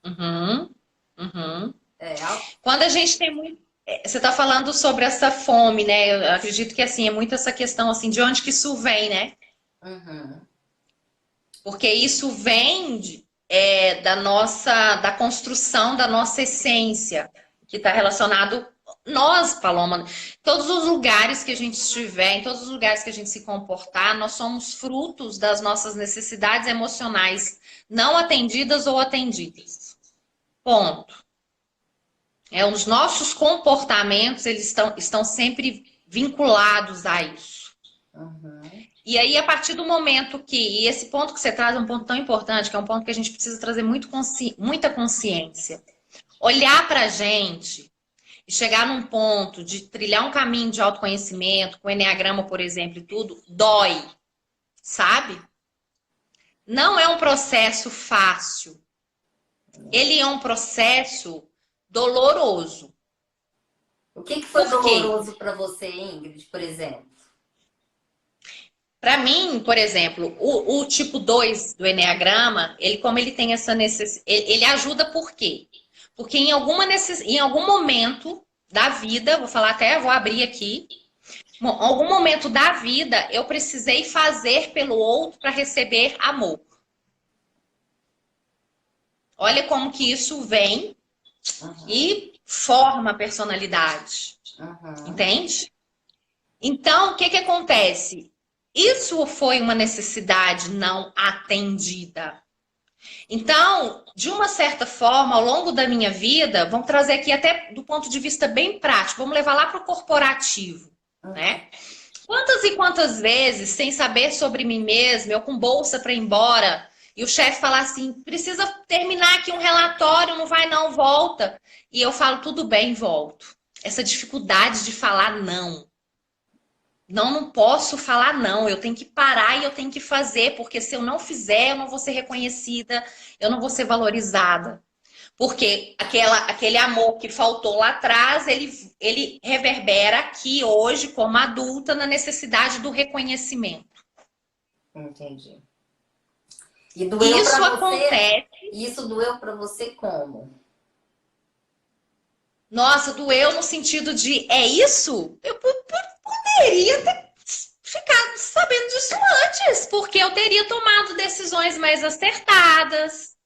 Speaker 2: Uhum. Uhum.
Speaker 1: É,
Speaker 2: Quando a gente tem muito. Você está falando sobre essa fome, né? Eu acredito que assim, é muito essa questão assim, de onde que isso vem, né?
Speaker 1: uhum,
Speaker 2: Porque isso vem da construção da nossa essência, que está relacionado nós, Paloma, todos os lugares que a gente estiver, em todos os lugares que a gente se comportar, nós somos frutos das nossas necessidades emocionais não atendidas ou atendidas. Ponto. Os nossos comportamentos, eles estão sempre vinculados a isso.
Speaker 1: uhum,
Speaker 2: E aí, a partir do momento e esse ponto que você traz é um ponto tão importante, que é um ponto que a gente precisa trazer muita consciência. Olhar para a gente e chegar num ponto de trilhar um caminho de autoconhecimento, com o Enneagrama, por exemplo, e tudo, dói, sabe? Não é um processo fácil. Ele é um processo doloroso.
Speaker 1: o que foi
Speaker 2: Por quê?
Speaker 1: doloroso para você, Ingrid, por exemplo?
Speaker 2: Para mim, por exemplo, o tipo 2 do Enneagrama, como ele tem essa necessidade, ele ajuda por quê? Porque em algum momento da vida, vou abrir aqui, em algum momento da vida, eu precisei fazer pelo outro para receber amor. Olha como que isso vem
Speaker 1: Uhum,
Speaker 2: e forma a personalidade,
Speaker 1: uhum,
Speaker 2: entende? Então, o que acontece? Isso foi uma necessidade não atendida. Então, de uma certa forma, ao longo da minha vida, vamos trazer aqui até do ponto de vista bem prático, vamos levar lá para o corporativo,
Speaker 1: uhum,
Speaker 2: né? Quantas e quantas vezes, sem saber sobre mim mesma, eu com bolsa para ir embora, e o chefe falar assim, precisa terminar aqui um relatório, não vai não, volta. E eu falo, tudo bem, volto. Essa dificuldade de falar não. Não, não posso falar não, eu tenho que parar e eu tenho que fazer, porque se eu não fizer, eu não vou ser reconhecida, eu não vou ser valorizada. Porque aquele amor que faltou lá atrás, ele reverbera aqui hoje, como adulta, na necessidade do reconhecimento.
Speaker 1: Entendi. E doeu
Speaker 2: Isso
Speaker 1: para você?
Speaker 2: acontece.
Speaker 1: Isso doeu para você como?
Speaker 2: Nossa, doeu no sentido de é isso? Eu poderia ter ficado sabendo disso antes, porque eu teria tomado decisões mais acertadas.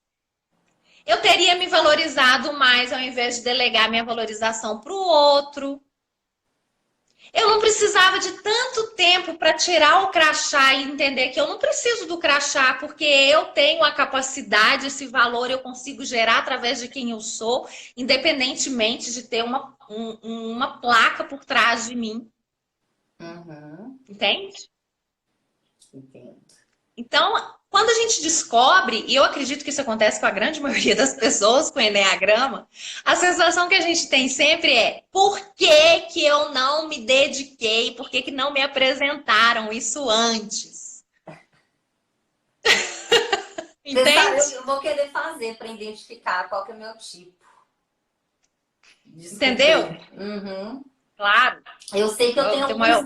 Speaker 2: Eu teria me valorizado mais ao invés de delegar minha valorização para o outro. Eu não precisava de tanto tempo para tirar o crachá e entender que eu não preciso do crachá, porque eu tenho a capacidade, esse valor eu consigo gerar através de quem eu sou, independentemente de ter uma placa por trás de mim.
Speaker 1: Uhum,
Speaker 2: Entende?
Speaker 1: entendo.
Speaker 2: Então, quando a gente descobre, e eu acredito que isso acontece com a grande maioria das pessoas com Enneagrama, a sensação que a gente tem sempre é: por que que eu não me dediquei? Por que que não me apresentaram isso antes?
Speaker 1: Você sabe,
Speaker 2: Entende?
Speaker 1: eu vou querer fazer para identificar qual que é o meu tipo.
Speaker 2: Entendeu?
Speaker 1: Descobrir. Uhum.
Speaker 2: Claro.
Speaker 1: Eu sei que eu tenho
Speaker 2: Eu tenho maior...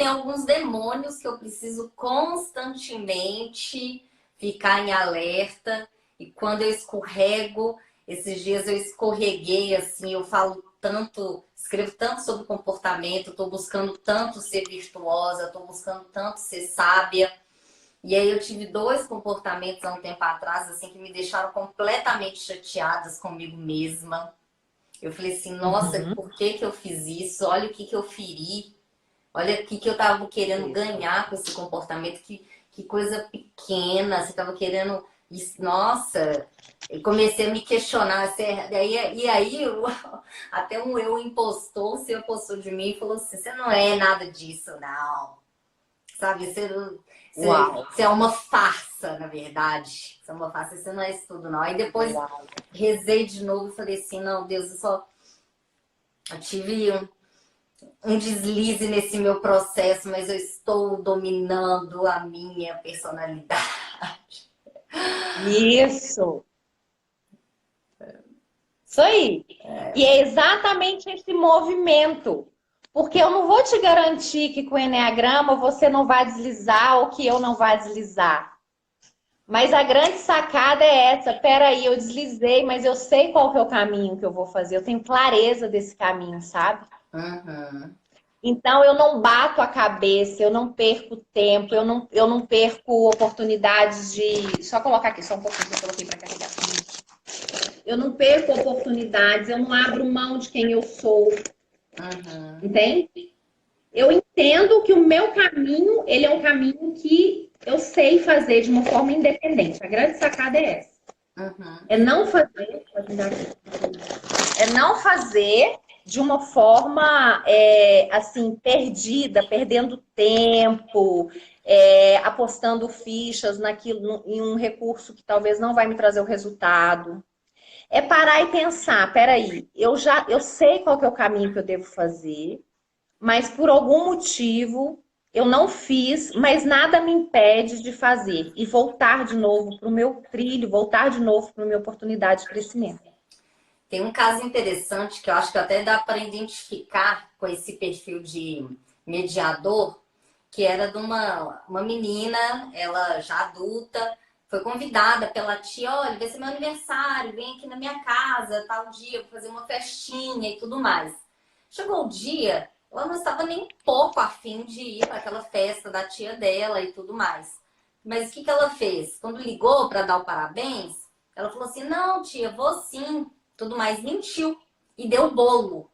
Speaker 1: alguns demônios que eu preciso constantemente ficar em alerta. E quando eu escorrego, esses dias eu escorreguei assim, eu falo tanto, escrevo tanto sobre comportamento, estou buscando tanto ser virtuosa, estou buscando tanto ser sábia. E aí eu tive dois comportamentos há um tempo atrás, assim, que me deixaram completamente chateadas comigo mesma. Eu falei assim, nossa,
Speaker 2: Uhum.
Speaker 1: por que que eu fiz isso? Olha o que que eu feri. Olha o que que eu tava querendo
Speaker 2: Isso.
Speaker 1: ganhar com esse comportamento. Que coisa pequena. Você tava querendo... Nossa, eu comecei a me questionar. E aí, até um eu impostor se apostou de mim e falou assim, você não é nada disso, não. Sabe,
Speaker 2: Uau.
Speaker 1: você é uma farsa, na verdade. Você é uma farsa, você não é isso tudo, não. Aí depois
Speaker 2: Uau.
Speaker 1: rezei de novo e falei assim, não, Deus, eu tive um deslize nesse meu processo, mas eu estou dominando a minha personalidade.
Speaker 2: Isso. Isso aí. E é exatamente esse movimento. Porque eu não vou te garantir que com o Enneagrama você não vai deslizar ou que eu não vai deslizar. Mas a grande sacada é essa. Peraí, eu deslizei, mas eu sei qual que é o caminho que eu vou fazer. Eu tenho clareza desse caminho, sabe?
Speaker 1: Uhum.
Speaker 2: Então eu não bato a cabeça, eu não perco tempo, eu não perco oportunidades de. Só colocar aqui, só um pouquinho que eu coloquei para carregar. Eu não perco oportunidades, eu não abro mão de quem eu sou,
Speaker 1: Uhum.
Speaker 2: entende? Eu entendo que o meu caminho, ele é um caminho que eu sei fazer de uma forma independente. A grande sacada é essa.
Speaker 1: Uhum.
Speaker 2: É não fazer, é não fazer de uma forma assim perdida, perdendo tempo, apostando fichas naquilo, em um recurso que talvez não vai me trazer o resultado. É parar e pensar, peraí, eu sei qual que é o caminho que eu devo fazer, mas por algum motivo eu não fiz, mas nada me impede de fazer e voltar de novo para o meu trilho, voltar de novo para a minha oportunidade de crescimento.
Speaker 1: Tem um caso interessante que eu acho que até dá para identificar com esse perfil de mediador, que era de uma menina, ela já adulta, foi convidada pela tia, olha, vai ser meu aniversário, vem aqui na minha casa, tal dia, vou fazer uma festinha e tudo mais. Chegou o dia, ela não estava nem um pouco afim de ir para aquela festa da tia dela e tudo mais. Mas o que que ela fez? Quando ligou para dar o parabéns, ela falou assim, não, tia, vou sim, tudo mais, mentiu. E deu bolo.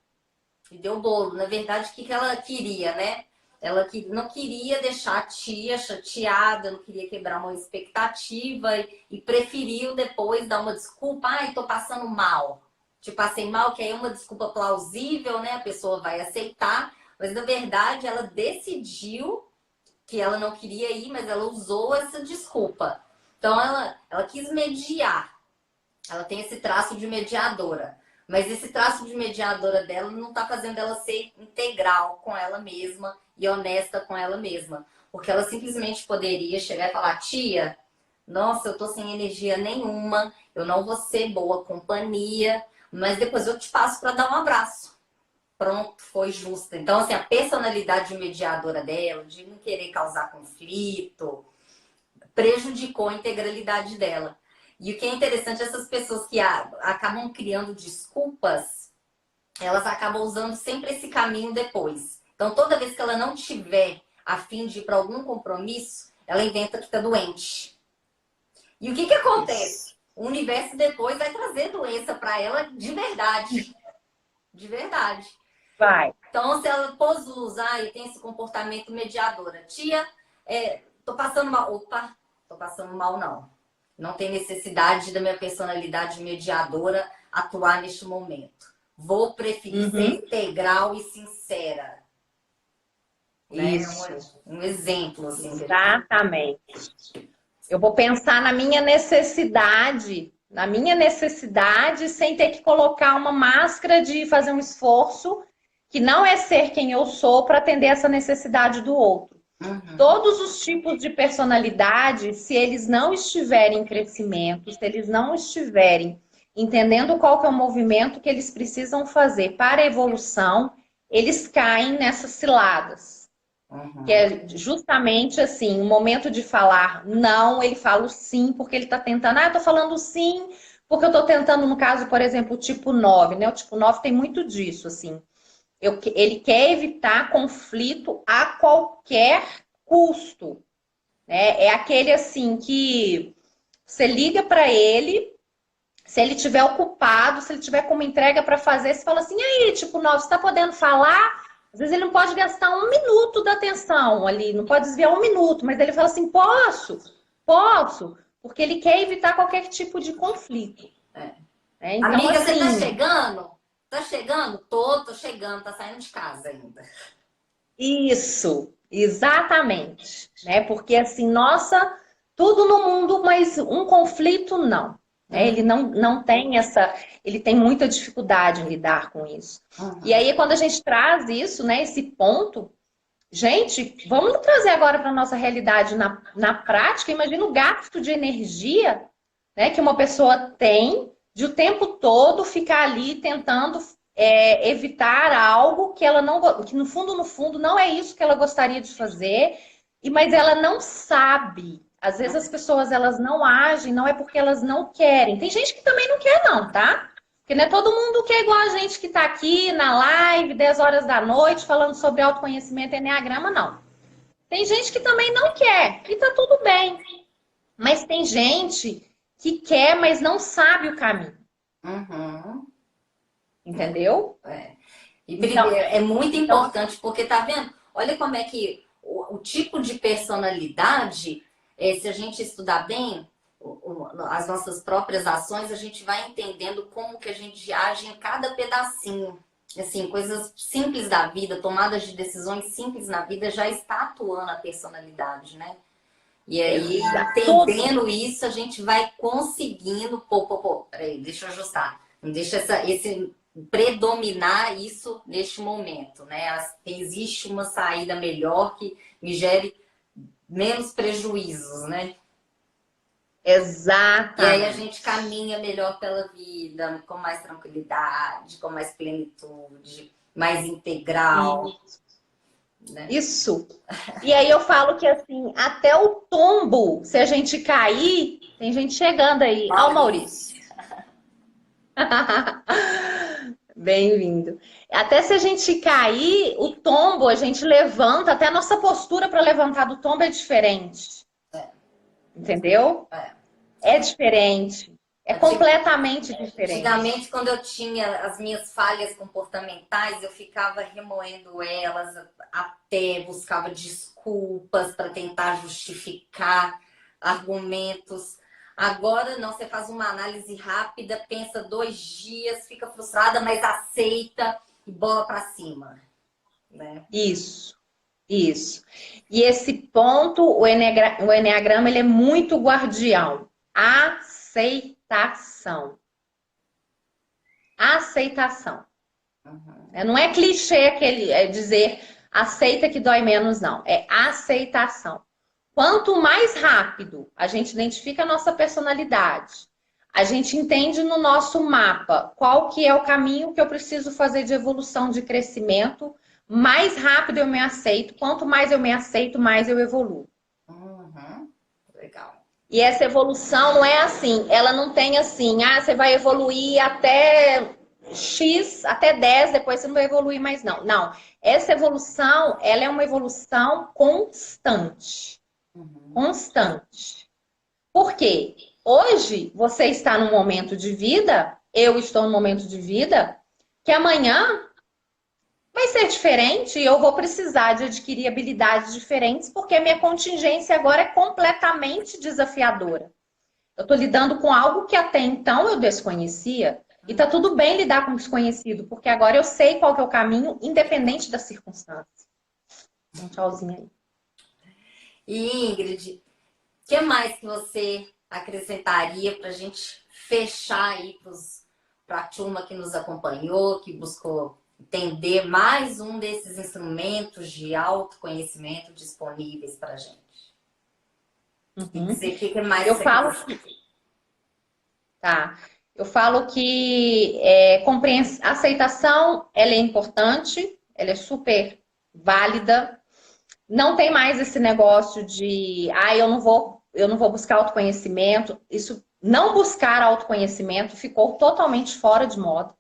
Speaker 1: E deu bolo. Na verdade, o que que ela queria, né? Ela não queria deixar a tia chateada, não queria quebrar uma expectativa e preferiu depois dar uma desculpa. Ai, tô passando mal. Te passei mal, que aí é uma desculpa plausível, né? A pessoa vai aceitar. mas na verdade ela decidiu que ela não queria ir, mas ela usou essa desculpa. Então ela quis mediar. Ela tem esse traço de mediadora. Mas esse traço de mediadora dela não está fazendo ela ser integral com ela mesma e honesta com ela mesma. Porque ela simplesmente poderia chegar e falar: tia, nossa, eu tô sem energia nenhuma, eu não vou ser boa companhia, mas depois eu te passo para dar um abraço. Pronto, foi justa. Então, assim, a personalidade mediadora dela, de não querer causar conflito, prejudicou a integralidade dela. E o que é interessante, essas pessoas que acabam criando desculpas, elas acabam usando sempre esse caminho depois. Então, toda vez que ela não tiver a fim de ir para algum compromisso, ela inventa que está doente. E o que acontece? O universo depois vai trazer doença para ela de verdade. De verdade.
Speaker 2: Vai.
Speaker 1: Então, se ela pôs luz e tem esse comportamento mediadora. Tia, tô passando mal. Opa, tô passando mal não. Não tem necessidade da minha personalidade mediadora atuar neste momento. Vou preferir ser integral e sincera.
Speaker 2: Isso.
Speaker 1: Né? Um exemplo. Assim,
Speaker 2: exatamente. Eu vou pensar na minha necessidade sem ter que colocar uma máscara de fazer um esforço que não é ser quem eu sou para atender essa necessidade do outro.
Speaker 1: Uhum.
Speaker 2: Todos os tipos de personalidade, se eles não estiverem em crescimento, se eles não estiverem entendendo qual que é o movimento que eles precisam fazer para a evolução, eles caem nessas ciladas.
Speaker 1: Uhum.
Speaker 2: Que é justamente assim, o momento de falar não, ele fala o sim, porque ele está tentando, eu tô falando sim, porque eu tô tentando, no caso, por exemplo, o tipo 9, né? O tipo 9 tem muito disso, assim. Ele quer evitar conflito a qualquer custo, né? É aquele assim que você liga para ele, se ele estiver ocupado, se ele tiver com uma entrega para fazer, você fala assim, e aí, tipo 9, você está podendo falar? Às vezes ele não pode gastar 1 minuto da atenção ali, não pode desviar 1 minuto, mas ele fala assim, posso, porque ele quer evitar qualquer tipo de conflito. Então,
Speaker 1: amiga,
Speaker 2: assim,
Speaker 1: você tá chegando? Tá chegando? Tô chegando, tá saindo de casa ainda.
Speaker 2: isso, exatamente, né? Porque assim, nossa, tudo no mundo, mas um conflito não. Né? Ele não tem ele tem muita dificuldade em lidar com isso. E aí, quando a gente traz isso, né, esse ponto, gente, vamos trazer agora para a nossa realidade na prática. Imagina o gasto de energia, né, que uma pessoa tem de o tempo todo ficar ali tentando evitar algo que ela não, que no fundo não é isso que ela gostaria de fazer, mas ela não sabe. Às vezes as pessoas elas não agem, não é porque elas não querem. Tem gente que também não quer não, tá? Porque não é todo mundo que é igual a gente que está aqui na live, 10 horas da noite, falando sobre autoconhecimento e enneagrama, não. Tem gente que também não quer, e tá tudo bem. Mas tem gente que quer, mas não sabe o caminho.
Speaker 1: Uhum.
Speaker 2: Entendeu?
Speaker 1: E
Speaker 2: então,
Speaker 1: é muito importante, porque tá vendo? Olha como é que o tipo de personalidade, se a gente estudar bem as nossas próprias ações, a gente vai entendendo como que a gente age em cada pedacinho. Assim, coisas simples da vida, tomadas de decisões simples na vida, já está atuando a personalidade, né? E aí, entendendo isso, a gente vai conseguindo. Peraí, deixa eu ajustar. Não deixa esse predominar isso neste momento, né? Existe uma saída melhor que me gere menos prejuízos, né?
Speaker 2: Exato.
Speaker 1: E aí a gente caminha melhor pela vida, com mais tranquilidade, com mais plenitude, mais integral.
Speaker 2: Né? Isso. E aí eu falo que assim, até o tombo, se a gente cair, tem gente chegando aí. Ó, o Maurício. Bem-vindo. Até se a gente cair, o tombo, a gente levanta, até a nossa postura para levantar do tombo é diferente. Entendeu? É diferente. É completamente diferente.
Speaker 1: Antigamente, quando eu tinha as minhas falhas comportamentais, eu ficava remoendo elas, até buscava desculpas para tentar justificar argumentos. Agora não, você faz uma análise rápida, pensa 2 dias, fica frustrada, mas aceita e bola para cima. né?
Speaker 2: Isso, isso. E esse ponto, o Eneagrama, ele é muito guardião. Aceitação. Aceitação.
Speaker 1: Uhum.
Speaker 2: Não é clichê dizer aceita que dói menos, não. É aceitação. Quanto mais rápido a gente identifica a nossa personalidade, a gente entende no nosso mapa qual que é o caminho que eu preciso fazer de evolução, de crescimento, mais rápido eu me aceito. Quanto mais eu me aceito, mais eu evoluo.
Speaker 1: Uhum. Legal.
Speaker 2: E essa evolução não é assim, ela não tem assim, você vai evoluir até X, até 10, depois você não vai evoluir mais, não. Não, essa evolução, ela é uma evolução constante.
Speaker 1: Uhum.
Speaker 2: Constante. Por quê? Hoje você está num momento de vida, eu estou num momento de vida, que amanhã vai ser diferente e eu vou precisar de adquirir habilidades diferentes, porque a minha contingência agora é completamente desafiadora. Eu estou lidando com algo que até então eu desconhecia. E tá tudo bem lidar com o desconhecido, porque agora eu sei qual que é o caminho, independente das circunstâncias. Um tchauzinho aí.
Speaker 1: E Ingrid, o que mais que você acrescentaria para a gente fechar aí para a turma que nos acompanhou, que buscou entender mais um desses instrumentos de autoconhecimento disponíveis para a gente? E dizer o que mais
Speaker 2: Eu
Speaker 1: você
Speaker 2: falo
Speaker 1: quer.
Speaker 2: Tá. Eu falo que aceitação, ela é importante, ela é super válida. Não tem mais esse negócio de, eu não vou buscar autoconhecimento. Isso, não buscar autoconhecimento ficou totalmente fora de moda.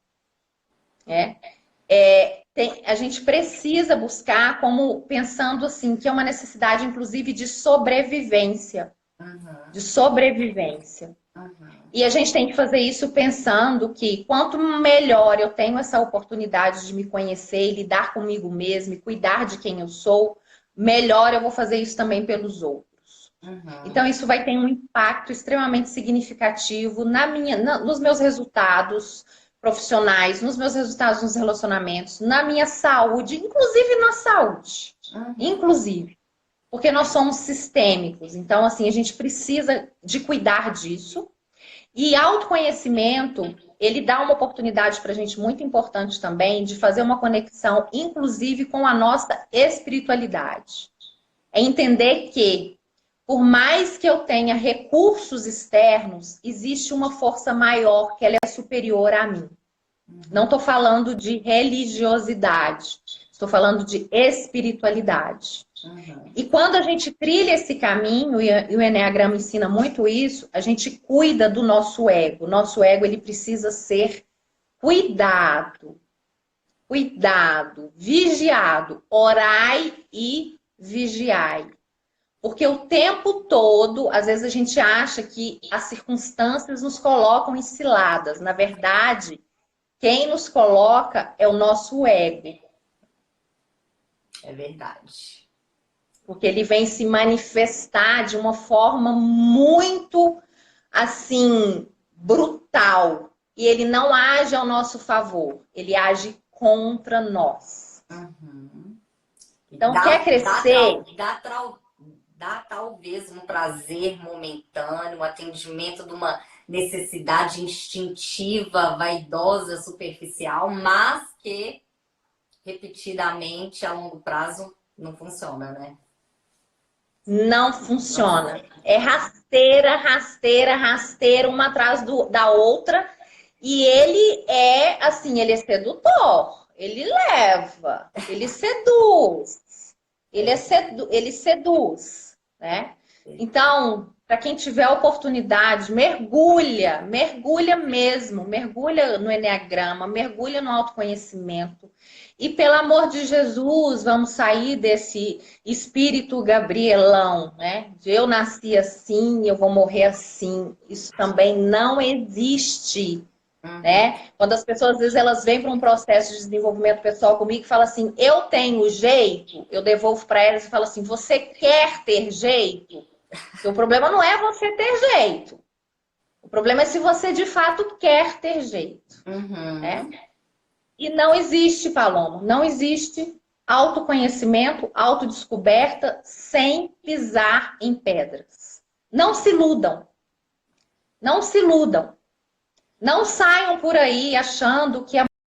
Speaker 2: A gente precisa buscar como pensando assim, que é uma necessidade, inclusive, de sobrevivência.
Speaker 1: Uhum.
Speaker 2: De sobrevivência.
Speaker 1: Uhum.
Speaker 2: E a gente tem que fazer isso pensando que quanto melhor eu tenho essa oportunidade de me conhecer e lidar comigo mesmo e cuidar de quem eu sou, melhor eu vou fazer isso também pelos outros.
Speaker 1: Uhum.
Speaker 2: Então isso vai ter um impacto extremamente significativo nos meus resultados profissionais, nos meus resultados nos relacionamentos, na minha saúde, inclusive na saúde.
Speaker 1: Uhum.
Speaker 2: Inclusive. Porque nós somos sistêmicos. Então, assim, a gente precisa de cuidar disso. E autoconhecimento, ele dá uma oportunidade para a gente muito importante também de fazer uma conexão, inclusive, com a nossa espiritualidade. É entender que, por mais que eu tenha recursos externos, existe uma força maior que ela é superior a mim. Não estou falando de religiosidade, estou falando de espiritualidade.
Speaker 1: Uhum.
Speaker 2: E quando a gente trilha esse caminho, e o Eneagrama ensina muito isso, a gente cuida do nosso ego. Nosso ego, ele precisa ser cuidado, vigiado. Orai e vigiai. Porque o tempo todo, às vezes a gente acha que as circunstâncias nos colocam em ciladas. Na verdade, quem nos coloca é o nosso ego.
Speaker 1: É verdade.
Speaker 2: Porque ele vem se manifestar de uma forma muito, assim, brutal. E ele não age ao nosso favor, ele age contra nós.
Speaker 1: Uhum.
Speaker 2: Então, quer crescer?
Speaker 1: Dá talvez um prazer momentâneo, um atendimento de uma necessidade instintiva, vaidosa, superficial, mas que repetidamente, a longo prazo, não funciona, né?
Speaker 2: Não funciona. É rasteira, rasteira, rasteira, uma atrás da outra. E ele é, assim, ele é sedutor. Ele leva, ele seduz. Ele seduz, né? Então, para quem tiver oportunidade, mergulha mesmo, mergulha no Eneagrama, mergulha no autoconhecimento. E pelo amor de Jesus, vamos sair desse espírito gabrielão, né? De eu nasci assim, eu vou morrer assim. Isso também não existe. Né? Quando as pessoas, às vezes, elas vêm para um processo de desenvolvimento pessoal comigo e falam assim, eu tenho jeito, eu devolvo para elas e falo assim, você quer ter jeito? Porque o problema não é você ter jeito. O problema é se você, de fato, quer ter jeito. Né? E não existe, Paloma, não existe autoconhecimento, autodescoberta, sem pisar em pedras. Não se iludam. Não se iludam. Não saiam por aí achando que a